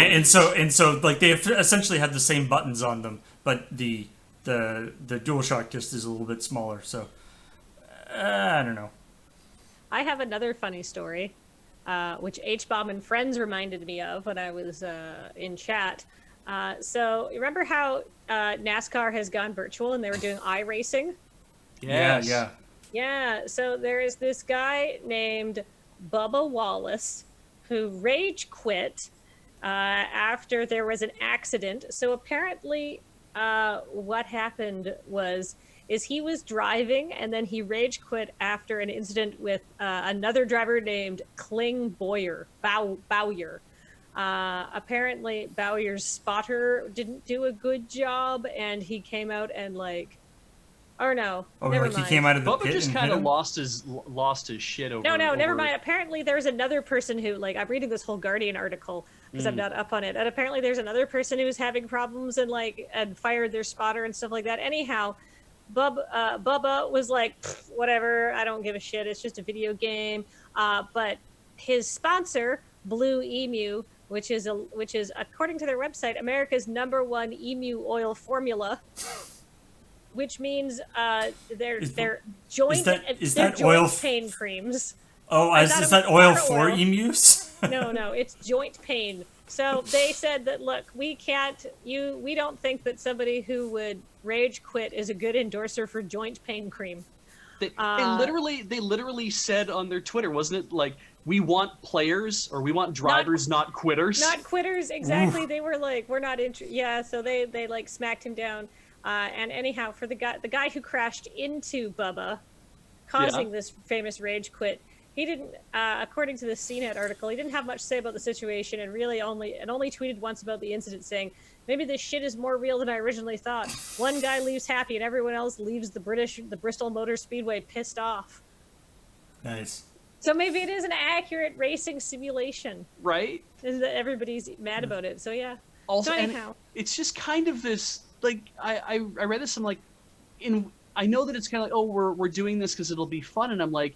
like they essentially have the same buttons on them, but the DualShock just is a little bit smaller. So I don't know. I have another funny story, which H-Bomb and Friends reminded me of when I was in chat. So you remember how NASCAR has gone virtual and they were doing iRacing? Yes. Yeah. So there is this guy named Bubba Wallace who rage quit after there was an accident. So apparently what happened is he was driving and then he rage quit after an incident with another driver named Kling Bowyer. Apparently Bowyer's spotter didn't do a good job, and he came out and never mind. He came out of the Bubba pit just and kind of him? lost his shit over. No, never mind. Apparently there's another person who I'm reading this whole Guardian article because I'm not up on it, and apparently there's another person who's having problems and fired their spotter and stuff like that. Anyhow, Bubba was like, whatever, I don't give a shit. It's just a video game. But his sponsor, Blue Emu, which is according to their website, America's #1 emu oil formula, which means they're joint pain creams. Oh, is that oil for emus? No, it's joint pain. So they said that, look, we don't think that somebody who would rage quit is a good endorser for joint pain cream. They literally said on their Twitter, wasn't it like, we want players, or we want drivers, not quitters? Not quitters, exactly. Oof. They were like, we're not interested. Yeah, so they smacked him down. And anyhow, for the guy who crashed into Bubba, causing this famous rage quit, he didn't, according to the CNET article, he didn't have much to say about the situation, and only tweeted once about the incident, saying, maybe this shit is more real than I originally thought. One guy leaves happy and everyone else leaves the Bristol Motor Speedway pissed off. Nice. So maybe it is an accurate racing simulation. Right? Is that everybody's mad about it. So yeah. Also, so anyhow. It's just kind of this, like, I read this, I'm like, I know that it's kind of like, oh, we're doing this because it'll be fun, and I'm like,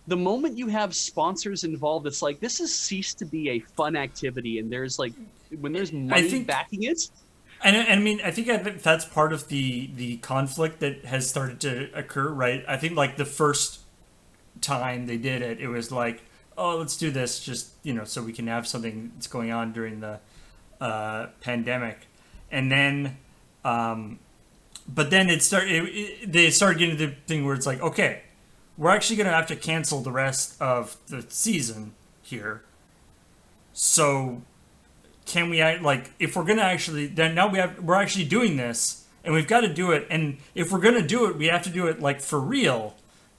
the moment you have sponsors involved, it's like, this has ceased to be a fun activity, and there's like, when there's money backing it. And I mean, I think that's part of the conflict that has started to occur, right? I think like the first time they did it, it was like, oh, let's do this, just so we can have something that's going on during the pandemic, and then, but then they started getting to the thing where it's like, okay, we're actually going to have to cancel the rest of the season here, so. Can we if we're gonna actually then now we're actually doing this and we've got to do it, and if we're gonna do it we have to do it like for real,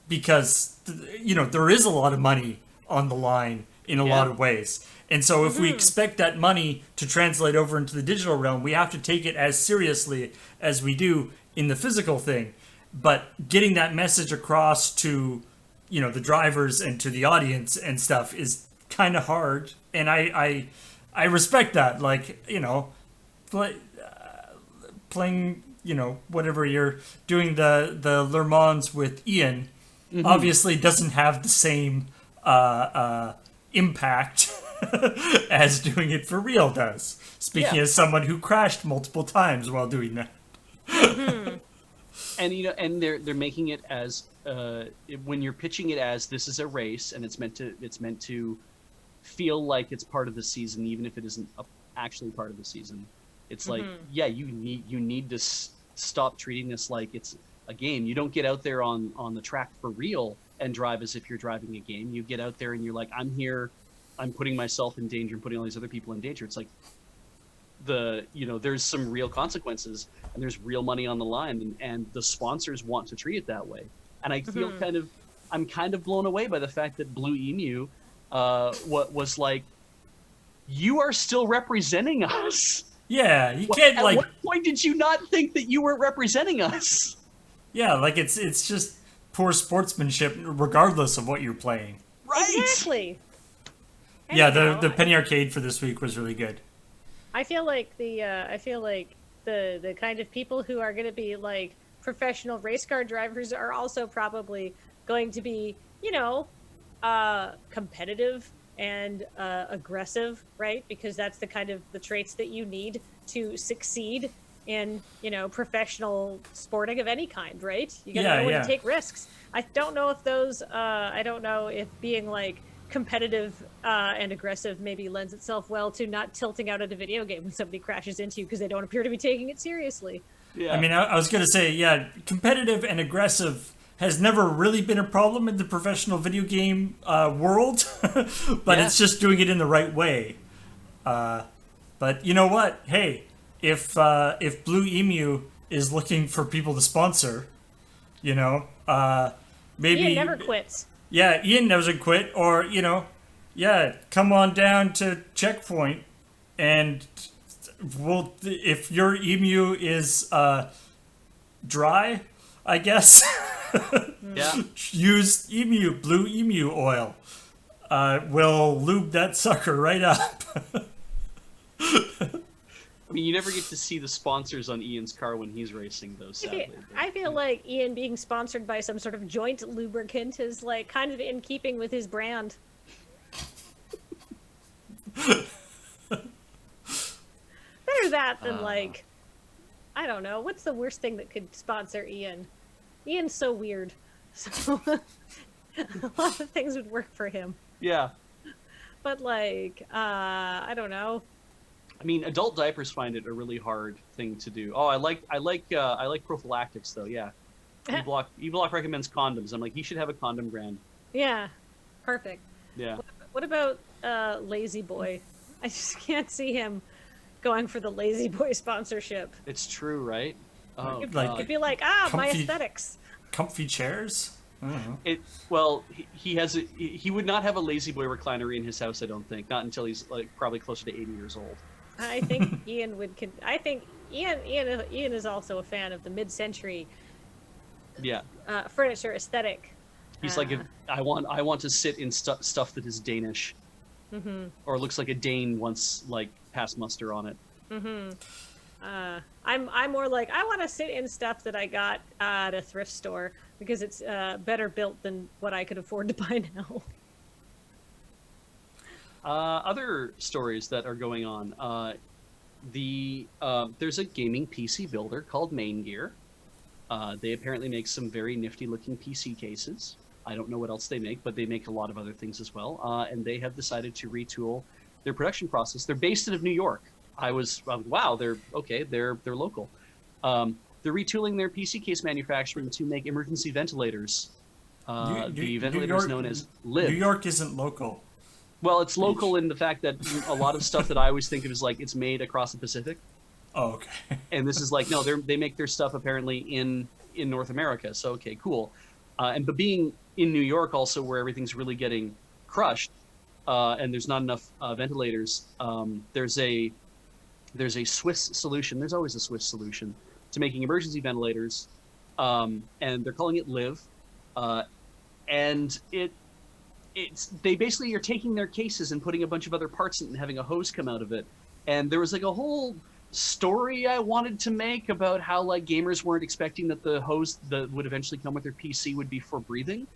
because there is a lot of money on the line in a lot of ways, and so if we expect that money to translate over into the digital realm, we have to take it as seriously as we do in the physical thing. But getting that message across to the drivers and to the audience and stuff is kind of hard, and I respect that, playing, whatever you're doing the Le Mans with Ian, obviously doesn't have the same impact as doing it for real does. Speaking as someone who crashed multiple times while doing that. And and they're making it as when you're pitching it as this is a race and it's meant to feel like it's part of the season, even if it isn't actually part of the season. It's like, you need to stop treating this like it's a game. You don't get out there on the track for real and drive as if you're driving a game. You get out there and you're like, I'm here, I'm putting myself in danger and putting all these other people in danger. It's like there's some real consequences and there's real money on the line, and the sponsors want to treat it that way. And I feel I'm kind of blown away by the fact that Blue Emu what was like, you are still representing us. Yeah, you can't At what point did you not think that you weren't representing us? Yeah, it's just poor sportsmanship, regardless of what you're playing. Right. Exactly. Yeah, the Penny Arcade for this week was really good. I feel like the kind of people who are going to be like professional race car drivers are also probably going to be, competitive and aggressive, right? Because that's the kind of the traits that you need to succeed in, professional sporting of any kind, right? You gotta know when to take risks. I don't know if being like competitive and aggressive maybe lends itself well to not tilting out at a video game when somebody crashes into you because they don't appear to be taking it seriously. Yeah. I mean, I was gonna say, competitive and aggressive has never really been a problem in the professional video game world, but it's just doing it in the right way. But you know what? Hey, if Blue Emu is looking for people to sponsor, maybe Ian never quits. Yeah, Ian doesn't quit, or come on down to CheckPoint, and if your emu is dry, I guess. Use blue emu oil. We'll lube that sucker right up. I mean, you never get to see the sponsors on Ian's car when he's racing, though, sadly. I feel like Ian being sponsored by some sort of joint lubricant is like kind of in keeping with his brand. Better that than I don't know. What's the worst thing that could sponsor Ian? Ian's so weird. So a lot of things would work for him. Yeah. But I don't know. I mean, adult diapers find it a really hard thing to do. Oh, I like prophylactics though. Yeah. E-Block recommends condoms. I'm like, he should have a condom brand. Yeah. Perfect. Yeah. What about Lazy Boy? I just can't see him going for the Lazy Boy sponsorship. It's true, right? Oh, it'd be like, my aesthetics. Comfy chairs? I don't know. He would not have a Lazy Boy recliner in his house, I don't think. Not until he's probably closer to 80 years old. I think Ian would. I think Ian is also a fan of the mid-century. Yeah. Furniture aesthetic. He's like, I want to sit in stuff that is Danish, or looks like a Dane once passed muster on it. I'm more like, I want to sit in stuff that I got at a thrift store because it's better built than what I could afford to buy now. Other stories that are going on. there's a gaming PC builder called Main Gear. They apparently make some very nifty looking PC cases. I don't know what else they make, but they make a lot of other things as well. And they have decided to retool their production process. They're based out of New York. I was wow, they're local. They're retooling their PC case manufacturing to make emergency ventilators. The ventilators known as Liv. New York isn't local. Well, it's local in the fact that a lot of stuff that I always think of is like it's made across the Pacific. Oh, okay. And this is like, no, they make their stuff apparently in North America. So, okay, cool. But being in New York also where everything's really getting crushed and there's not enough ventilators, there's a Swiss solution. There's always a Swiss solution to making emergency ventilators. And they're calling it Liv. And they basically are taking their cases and putting a bunch of other parts in it and having a hose come out of it. And there was like a whole story I wanted to make about how like gamers weren't expecting that the hose that would eventually come with their PC would be for breathing.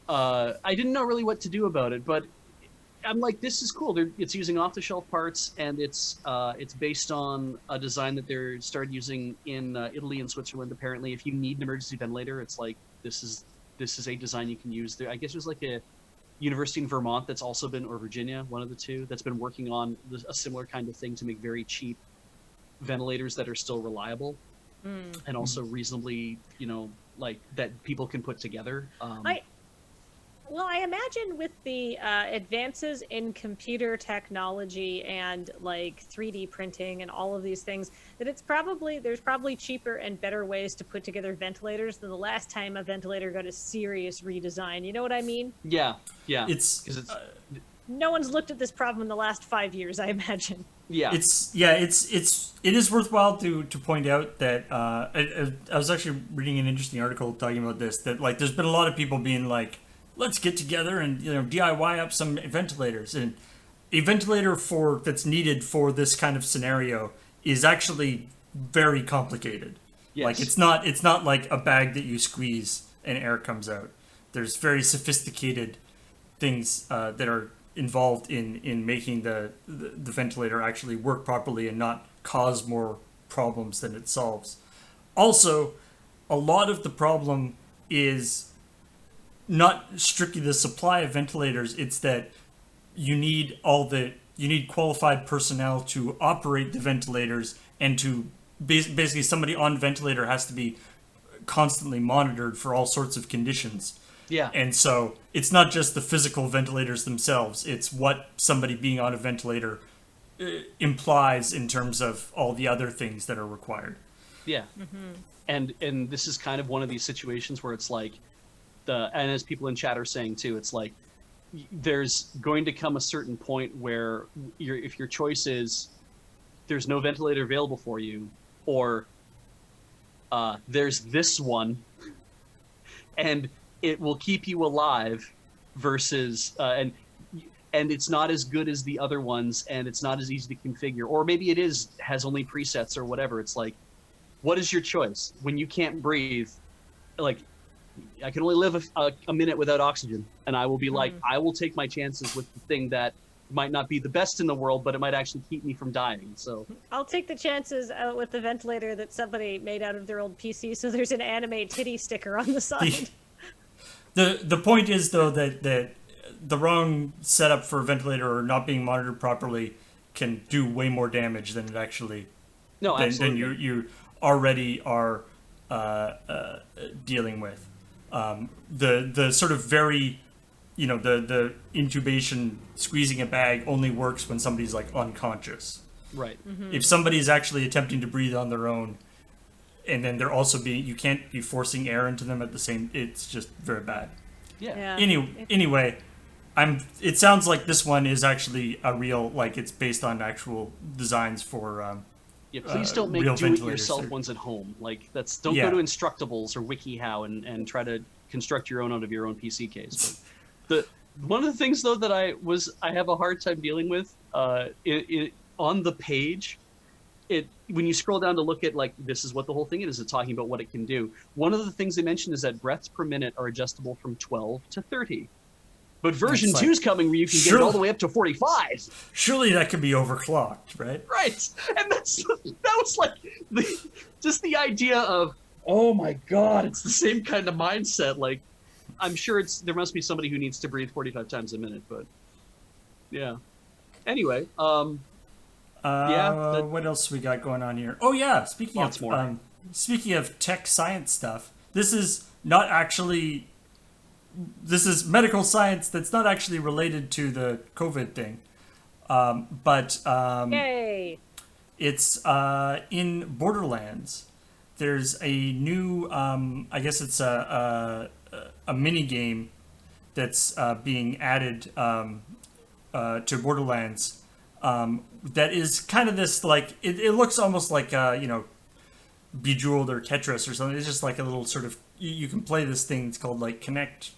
I didn't know really what to do about it, but I'm like, this is cool. It's using off-the-shelf parts, and it's based on a design that they're started using in Italy and Switzerland. Apparently, if you need an emergency ventilator, it's like this is a design you can use. There, I guess there's like a university in Vermont that's also been, or Virginia, one of the two, that's been working on a similar kind of thing to make very cheap ventilators that are still reliable and also reasonably, like that people can put together. I imagine with the advances in computer technology and like 3D printing and all of these things, that there's probably cheaper and better ways to put together ventilators than the last time a ventilator got a serious redesign. You know what I mean? Yeah. It's no one's looked at this problem in the last 5 years, I imagine. Yeah. It is worthwhile to point out that I was actually reading an interesting article talking about this, that like there's been a lot of people being like, let's get together and DIY up some ventilators, and a ventilator that's needed for this kind of scenario is actually very complicated. Yes. Like it's not like a bag that you squeeze and air comes out. There's very sophisticated things that are involved in making the ventilator actually work properly and not cause more problems than it solves. Also, a lot of the problem is not strictly the supply of ventilators, it's that you need qualified personnel to operate the ventilators, and to basically somebody on ventilator has to be constantly monitored for all sorts of conditions. Yeah. And so it's not just the physical ventilators themselves, it's what somebody being on a ventilator implies in terms of all the other things that are required. Yeah. Mm-hmm. And this is kind of one of these situations where it's like, and as people in chat are saying too, it's like there's going to come a certain point where if your choice is there's no ventilator available for you, or there's this one and it will keep you alive, versus and it's not as good as the other ones, and it's not as easy to configure, or maybe it has only presets or whatever. It's like, what is your choice when you can't breathe? Like, I can only live a minute without oxygen, and I will be like, I will take my chances with the thing that might not be the best in the world, but it might actually keep me from dying. So I'll take the chances with the ventilator that somebody made out of their old PC, so there's an anime titty sticker on the side. The point is, though, that the wrong setup for a ventilator or not being monitored properly can do way more damage than it actually than you already are dealing with. The sort of very, the intubation, squeezing a bag only works when somebody's like unconscious. Right. Mm-hmm. If somebody's actually attempting to breathe on their own, and then they're also you can't be forcing air into them at the same, it's just very bad. Yeah. Anyway, it sounds like this one is actually a real, like it's based on actual designs for, please don't make do-it-yourself ones at home. Like don't go to Instructables or WikiHow and try to construct your own out of your own PC case. But one of the things though that I have a hard time dealing with on the page, when you scroll down to look at like this is what the whole thing is, it's talking about what it can do. One of the things they mentioned is that breaths per minute are adjustable from 12 to 30. But version It's 2 is coming where you can get it all the way up to 45. Surely that could be overclocked, right? Right. And that was like just the idea of, oh my God, it's the same kind of mindset. Like, I'm sure there must be somebody who needs to breathe 45 times a minute, but yeah. Anyway, What else we got going on here? Oh yeah, speaking of tech science stuff, this is medical science that's not actually related to the COVID thing, but Yay! it's in Borderlands. There's a new, I guess it's a mini game that's being added to Borderlands. That is kind of this like it looks almost like Bejeweled or Tetris or something. It's just like a little sort of you can play this thing. It's called like Connect.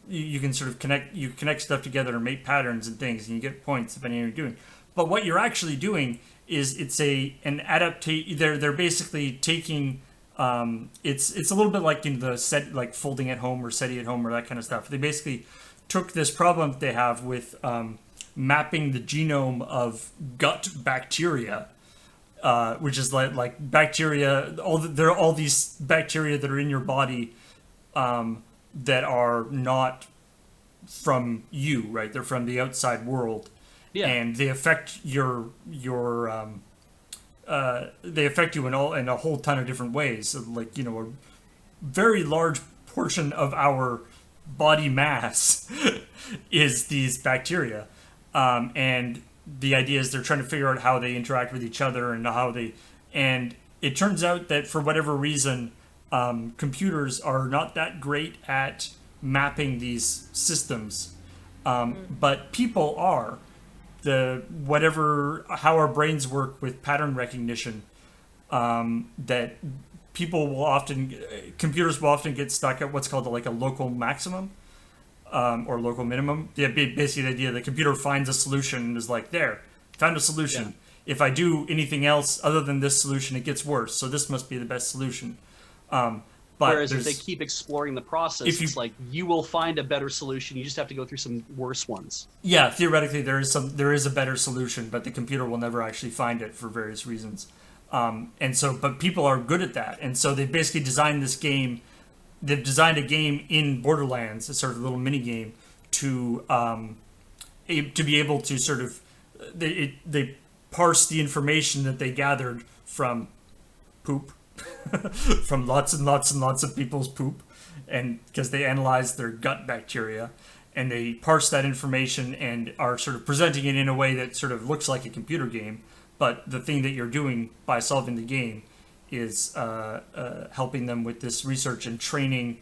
You can sort of connect stuff together and make patterns and things, and you get points depending on what you're doing. But what you're actually doing is it's an adaptation. They're basically taking. It's a little bit like the set like Folding at Home or SETI at Home or that kind of stuff. They basically took this problem that they have with mapping the genome of gut bacteria, which is like bacteria. There are all these bacteria that are in your body that are not from you, right? They're from the outside world, and they affect they affect you in a whole ton of different ways. So like a very large portion of our body mass is these bacteria. And the idea is they're trying to figure out how they interact with each other and it turns out that for whatever reason, computers are not that great at mapping these systems. But people are. How our brains work with pattern recognition, that computers will often get stuck at what's called a local maximum. Or local minimum. Basically, the idea the computer finds a solution and is like, there, found a solution. Yeah. If I do anything else other than this solution, it gets worse. So this must be the best solution. Whereas if they keep exploring the process, it's like you will find a better solution. You just have to go through some worse ones. Yeah, theoretically there is a better solution, but the computer will never actually find it for various reasons. But people are good at that, and so they basically designed this game. They've designed a game in Borderlands, a sort of little mini game, to be able to sort of they parse the information that they gathered from poop, from lots and lots and lots of people's poop, and because they analyzed their gut bacteria, and they parse that information and are sort of presenting it in a way that sort of looks like a computer game, but the thing that you're doing by solving the game is helping them with this research and training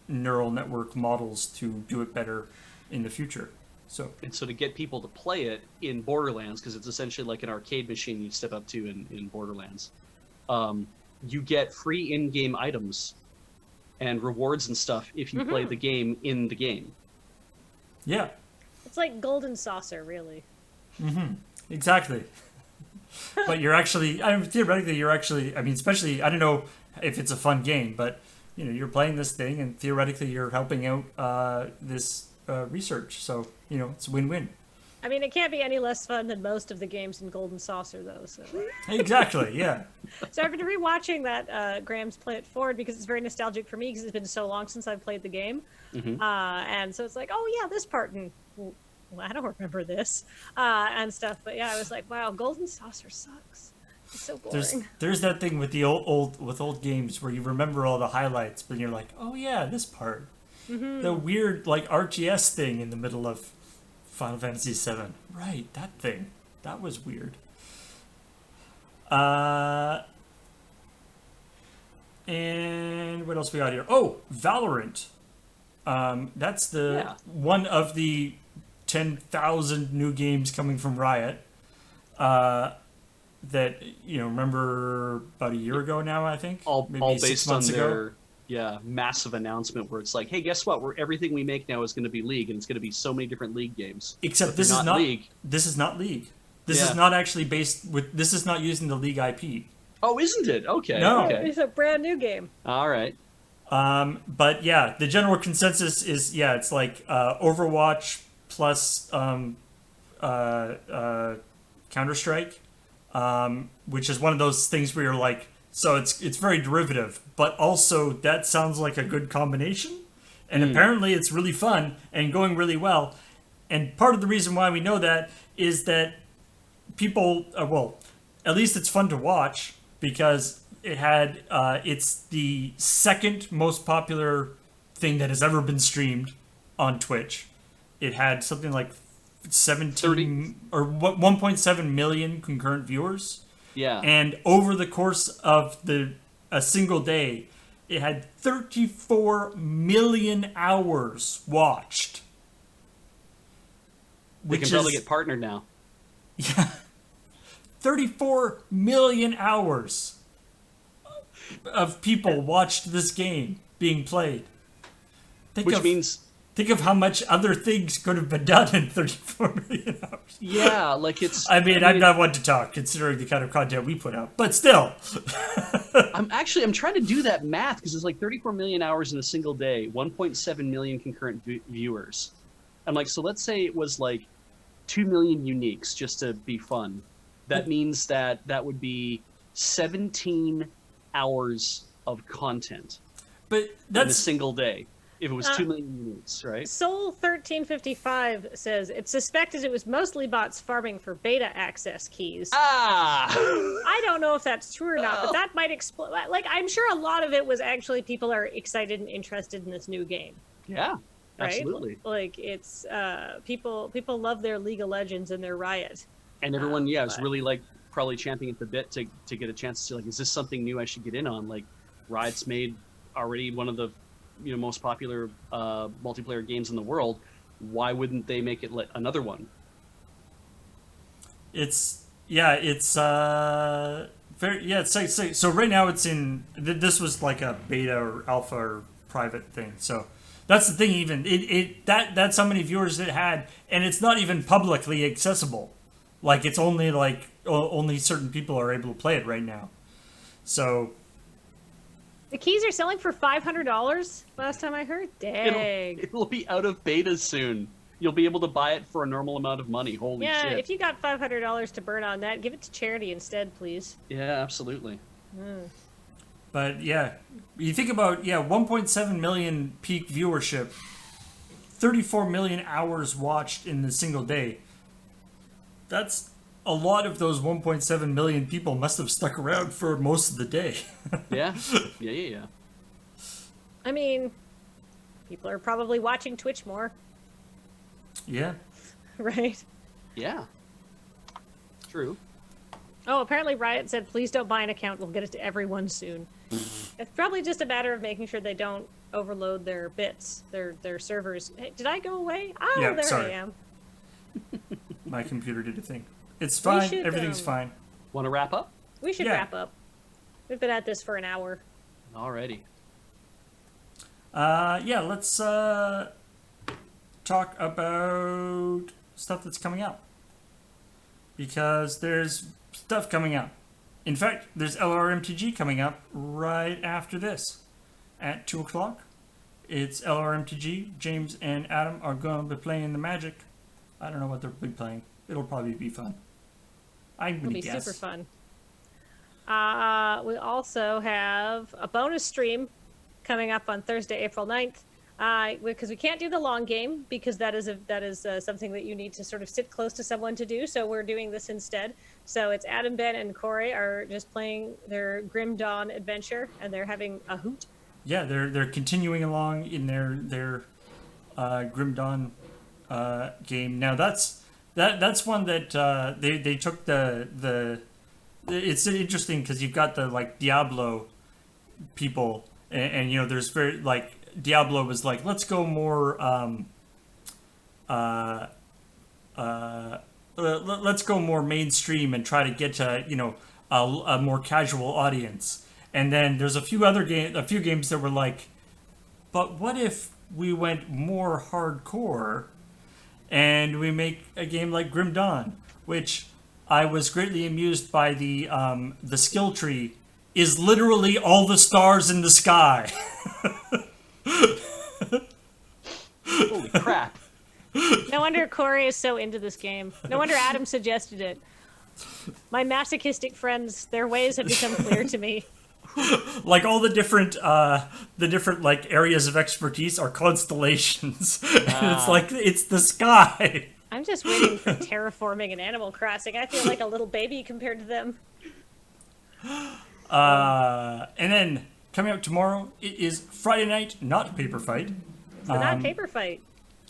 neural network models to do it better in the future. So to get people to play it in Borderlands, because it's essentially like an arcade machine you step up to in Borderlands, you get free in-game items and rewards and stuff if you play the game in the game. Yeah. It's like Golden Saucer, really. Exactly. But theoretically, especially, I don't know if it's a fun game, but, you're playing this thing and theoretically you're helping out this research. So, it's a win-win. I mean, it can't be any less fun than most of the games in Golden Saucer, though. So. Exactly, yeah. So I've been rewatching that Graham's Play It Forward because it's very nostalgic for me because it's been so long since I've played the game. And so it's like, oh, yeah, this part, and I don't remember this, and stuff. But yeah, I was like, wow, Golden Saucer sucks. It's so boring. There's that thing with the old games where you remember all the highlights, but you're like, oh yeah, this part. The weird RTS thing in the middle of Final Fantasy VII. Right, that thing. That was weird. And what else we got here? Oh, Valorant. That's one of the 10,000 new games coming from Riot. That remember about a year ago now, I think. Maybe all based on their massive announcement where it's like, hey, guess what? Everything we make now is going to be League, and it's going to be so many different League games. Except this is not League. This is not League. This is not actually this is not using the League IP. Oh, isn't it? Okay. No. Okay. It's a brand new game. All right. But yeah, the general consensus is it's like Overwatch plus Counter Strike, which is one of those things where you're like, so it's very derivative, but also that sounds like a good combination, and apparently it's really fun and going really well. And part of the reason why we know that is that people, well, at least it's fun to watch because it's the second most popular thing that has ever been streamed on Twitch. It had something like 17 or 1.7 million concurrent viewers. Yeah. And over the course of a single day, it had 34 million hours watched. We can probably get partnered now. Yeah. 34 million hours of people watched this game being played. Think of how much other things could have been done in 34 million hours. Yeah, like it's... I'm not one to talk, considering the kind of content we put out. But still. I'm trying to do that math, because it's like 34 million hours in a single day, 1.7 million concurrent viewers. I'm like, so let's say it was like 2 million uniques, just to be fun. That means that would be 17 hours of content in a single day. If it was 2 million uniques, right? Soul1355 says, it's suspected it was mostly bots farming for beta access keys. I don't know if that's true or not, but that might explain. Like, I'm sure a lot of it was actually people are excited and interested in this new game. Yeah, right? Absolutely. Like, it's people love their League of Legends and their Riot. And everyone, is really like probably champing at the bit to get a chance to like, is this something new I should get in on? Like, Riot's made already one of the most popular multiplayer games in the world. Why wouldn't they make it another one? It's so right now it's in this was like a beta or alpha or private thing. So that's the thing. Even that's how many viewers it had, and it's not even publicly accessible. Like, it's only only certain people are able to play it right now. So the keys are selling for $500 last time I heard. Dang. It'll be out of beta soon. You'll be able to buy it for a normal amount of money. Holy shit. Yeah, if you got $500 to burn on that, give it to charity instead, please. Yeah, absolutely. But yeah, you think about 1.7 million peak viewership, 34 million hours watched in a single day. That's a lot of those 1.7 million people must have stuck around for most of the day. Yeah. I mean, people are probably watching Twitch more. Yeah. Right? Yeah. True. Oh, apparently Riot said, please don't buy an account. We'll get it to everyone soon. It's probably just a matter of making sure they don't overload their bits, their servers. Hey, did I go away? Oh, yeah, there sorry. I am. My computer did a thing. It's fine. Should, Everything's fine. Want to wrap up? We should wrap up. We've been at this for an hour. Alrighty. Let's talk about stuff that's coming out. Because there's stuff coming out. In fact, there's LRMTG coming up right after this at 2 o'clock. It's LRMTG. James and Adam are going to be playing the Magic. I don't know what they'll be playing. It'll probably be fun. I'm going to guess. It'll be super fun. We also have a bonus stream coming up on Thursday, April 9th. Because we can't do the long game because that is something that you need to sort of sit close to someone to do. So we're doing this instead. So it's Adam, Ben, and Corey are just playing their Grim Dawn adventure, and they're having a hoot. Yeah, they're continuing along in their Grim Dawn game. Now that's one that they took the it's interesting because you've got the like Diablo people and there's very like Diablo was like, let's go more let's go more mainstream and try to get to a more casual audience. And then there's a few games that were like, but what if we went more hardcore and we make a game like Grim Dawn, which I was greatly amused by the skill tree is literally all the stars in the sky. Holy crap. No wonder Corey is so into this game. No wonder Adam suggested it. My masochistic friends, their ways have become clear to me. Like all the different like areas of expertise are constellations. And it's like it's the sky. I'm just waiting for terraforming and Animal Crossing. I feel like a little baby compared to them. And then coming up tomorrow, it is Friday night, not Paper Fight. So not Paper Fight.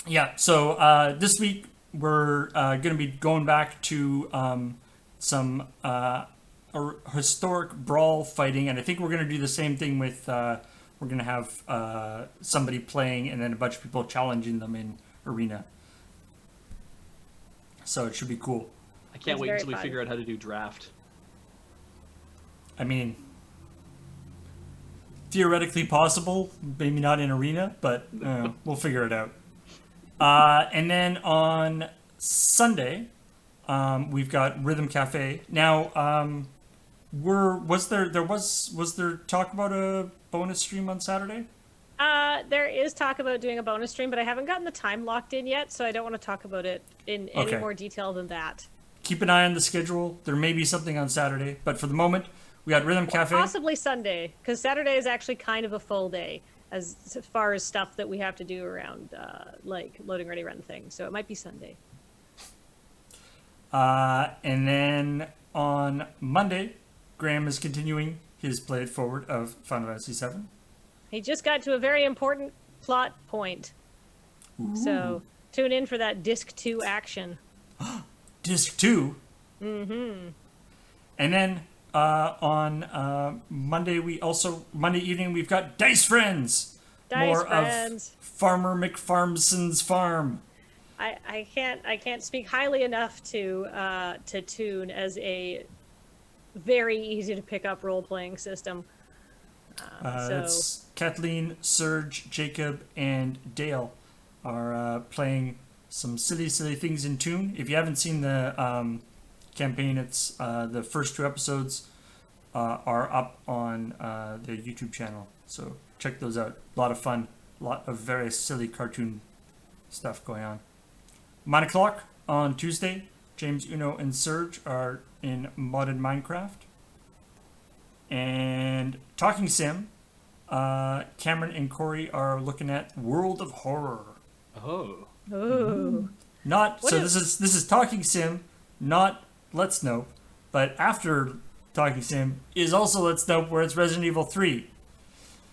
Yeah, so this week we're going to be going back to some historic brawl fighting, and I think we're going to do the same thing with, we're going to have somebody playing and then a bunch of people challenging them in Arena. So it should be cool. I can't It's wait very until we fun. figure out how to do draft. I mean, theoretically possible, maybe not in Arena, but we'll figure it out. And then on Sunday, we've got Rhythm Cafe. Now, was there talk about a bonus stream on Saturday? There is talk about doing a bonus stream, but I haven't gotten the time locked in yet, so I don't want to talk about it in any Okay. more detail than that. Keep an eye on the schedule. There may be something on Saturday, but for the moment, we got Rhythm Cafe. Possibly Sunday, because Saturday is actually kind of a full day as far as stuff that we have to do around like loading ready run things. So it might be Sunday. And then on Monday, Graham is continuing his play it forward of Final Fantasy VII. He just got to a very important plot point. So tune in for that Disc 2 action. Disc 2. Mm-hmm. And then on Monday evening we've got Dice Friends. Dice More Friends. of Farmer McFarmson's farm. I can't speak highly enough to tune as a very easy to pick up role playing system. It's Kathleen, Serge, Jacob, and Dale are playing some silly things in tune. If you haven't seen the campaign, it's the first 2 episodes are up on their YouTube channel. So check those out. A lot of fun. A lot of very silly cartoon stuff going on. 9 o'clock on Tuesday, James, Uno, and Serge are in modded Minecraft. And Talking Sim, Cameron and Corey are looking at World of Horror. Oh. Ooh. This is Talking Sim, not Let's Nope, but after Talking Sim is also Let's Nope, where it's Resident Evil 3.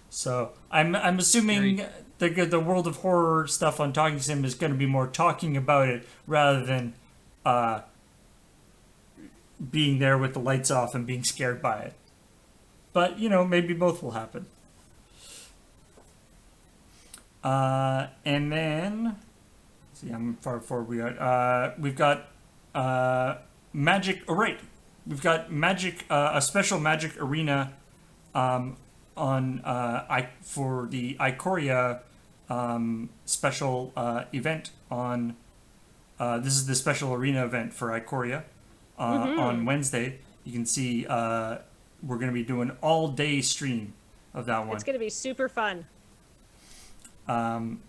So I'm assuming the World of Horror stuff on Talking Sim is going to be more talking about it rather than being there with the lights off and being scared by it. But, maybe both will happen. And then, see, I'm far forward. We've got Magic. Oh, right. We've got Magic, a special Magic Arena on for the Ikoria special event on. This is the special arena event for Ikoria on Wednesday. You can see. We're going to be doing all-day stream of that one. It's going to be super fun. And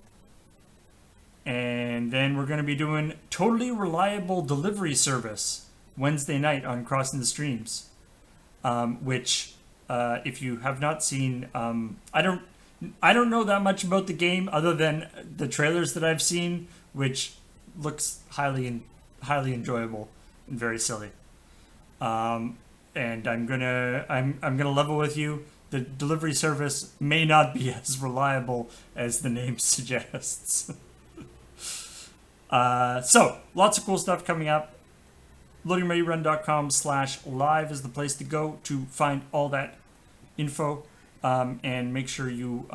then we're going to be doing totally reliable delivery service Wednesday night on Crossing the Streams, which if you have not seen, I don't know that much about the game other than the trailers that I've seen, which looks highly enjoyable and very silly. And I'm gonna level with you. The delivery service may not be as reliable as the name suggests. So lots of cool stuff coming up. LoadingReadyRun.com/live is the place to go to find all that info and make sure you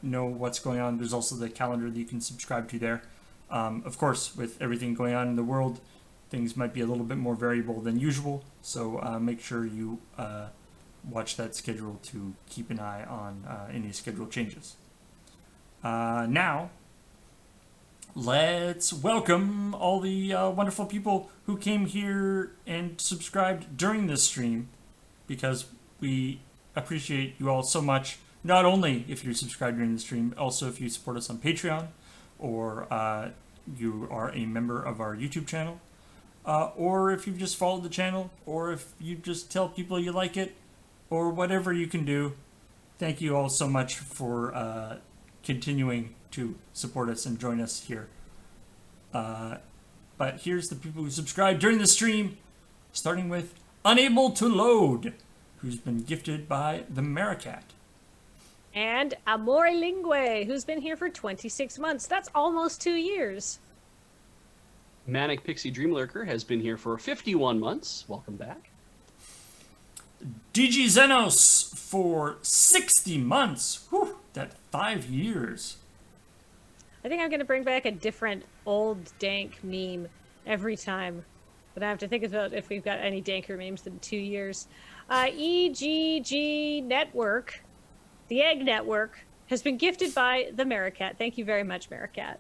know what's going on. There's also the calendar that you can subscribe to there. Of course, with everything going on in the world, things might be a little bit more variable than usual, so make sure you watch that schedule to keep an eye on any schedule changes. Now, let's welcome all the wonderful people who came here and subscribed during this stream, because we appreciate you all so much. Not only if you're subscribed during the stream, also if you support us on Patreon, or you are a member of our YouTube channel, or if you've just followed the channel, or if you just tell people you like it, or whatever you can do. Thank you all so much for continuing to support us and join us here. But here's the people who subscribed during the stream, starting with Unable to Load, who's been gifted by the Maricat. And Amore Lingue, who's been here for 26 months. That's almost 2 years. Manic Pixie Dreamlurker has been here for 51 months. Welcome back. DG Zenos for 60 months. Whew, that 5 years. I think I'm going to bring back a different old dank meme every time. But I have to think about if we've got any danker memes than 2 years. EGG Network, the Egg Network, has been gifted by the Maricat. Thank you very much, Maricat.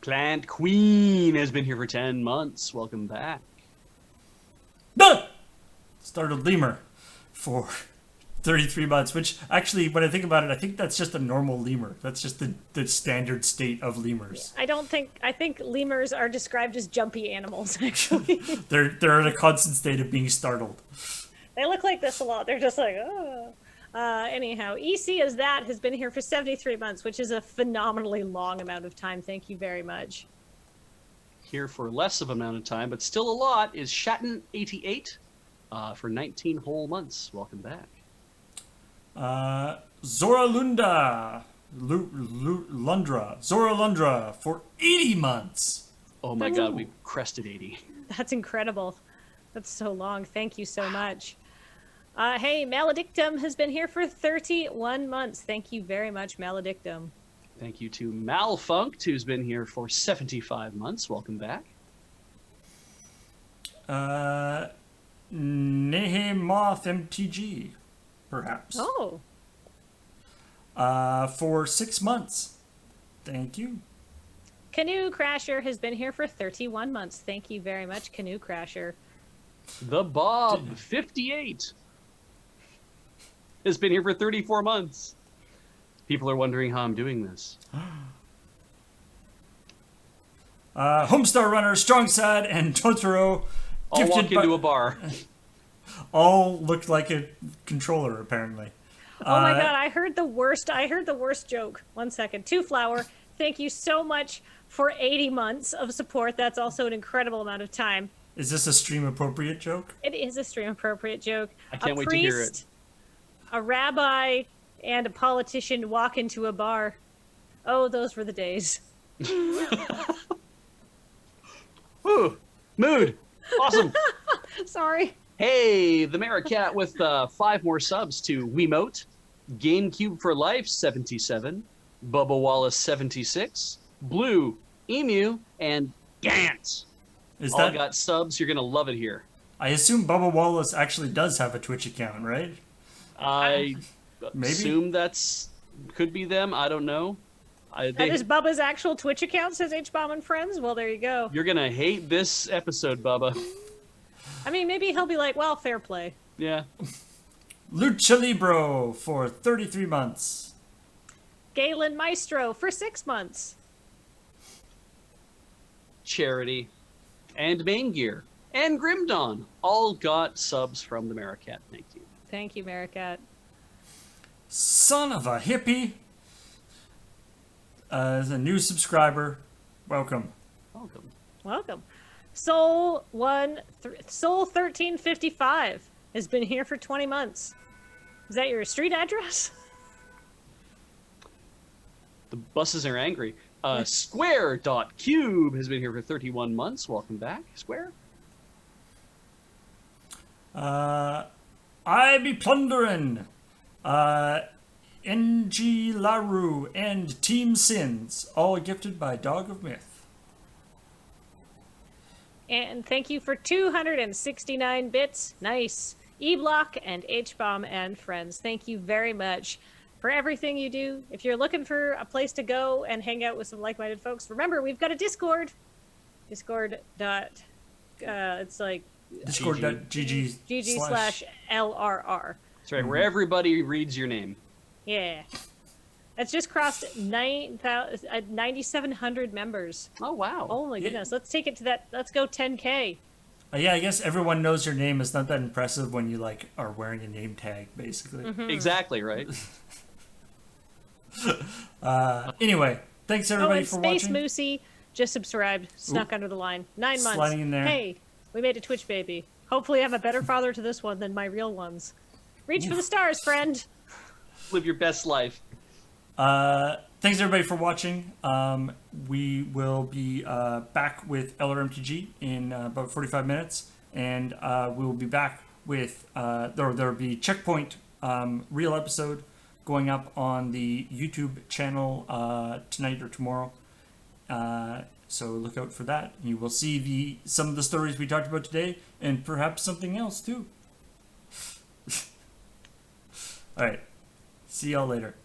Plant Queen has been here for 10 months. Welcome back. Startled Lemur for 33 months, which actually, when I think about it, I think that's just a normal lemur. That's just the standard state of lemurs. I think lemurs are described as jumpy animals, actually. They're in a constant state of being startled. They look like this a lot. They're just like, oh. Anyhow, EC as that has been here for 73 months, which is a phenomenally long amount of time. Thank you very much. Here for less of an amount of time, but still a lot, is Shatten88 for 19 whole months. Welcome back. Zora Lundra for 80 months. Oh my god, we crested 80. That's incredible. That's so long. Thank you so much. Hey, Maledictum has been here for 31 months. Thank you very much, Maledictum. Thank you to Malfunct, who's been here for 75 months. Welcome back. Nehemoth MTG, perhaps. Oh. For 6 months. Thank you. Canoe Crasher has been here for 31 months. Thank you very much, Canoe Crasher. The Bob, 58, has been here for 34 months. People are wondering how I'm doing this. Homestar Runner, Strong Sad, and Totoro. I'll walk into a bar. All looked like a controller, apparently. Oh my god, I heard the worst joke. 1 second. Two Flower, thank you so much for 80 months of support. That's also an incredible amount of time. Is this a stream appropriate joke? It is a stream appropriate joke. I can't wait to hear it. A rabbi, and a politician walk into a bar. Oh, those were the days. Ooh, mood. Awesome. Sorry. Hey, the Maricat with 5 more subs to Wiimote, GameCube for Life 77, Bubba Wallace 76, Blue, Emu, and Gantz. All got subs. You're going to love it here. I assume Bubba Wallace actually does have a Twitch account, right? I Maybe? assume could be them. I don't know. That is Bubba's actual Twitch account, says H-Bomb and Friends. Well, there you go. You're going to hate this episode, Bubba. I mean, maybe he'll be like, well, fair play. Yeah. Lucha Libro for 33 months. Galen Maestro for 6 months. Charity. And Main Gear. And Grim Dawn. All got subs from the Maricat. Thank you. Thank you, Maricat. Son of a hippie. As a new subscriber, welcome. Welcome. Welcome. Soul 1355 has been here for 20 months. Is that your street address? The buses are angry. Square.cube has been here for 31 months. Welcome back, Square. I be plundering. NG Laru and Team Sins, all gifted by Dog of Myth. And thank you for 269 bits. Nice. E-Block and H-Bomb and Friends. Thank you very much for everything you do. If you're looking for a place to go and hang out with some like-minded folks, remember, we've got a Discord. Discord. It's like Discord.gg GG/LRR. That's right, where everybody reads your name. Yeah. It's just crossed 9,700 members. Oh, wow. Oh my goodness. Let's take it to that. Let's go 10K. Yeah, I guess everyone knows your name. It's not that impressive when you like are wearing a name tag, basically. Exactly, right? Anyway, thanks everybody and for Space watching. Moosey just subscribed, snuck under the line. 9 months. Sliding in there. Hey, we made a Twitch baby. Hopefully I'm a better father to this one than my real ones. Reach for the stars, friend. Live your best life. Thanks everybody for watching. We will be back with LRMTG in about 45 minutes, and we will be back with there will be CheckPoint real episode going up on the YouTube channel tonight or tomorrow. So look out for that. You will see some of the stories we talked about today, and perhaps something else too. All right. See y'all later.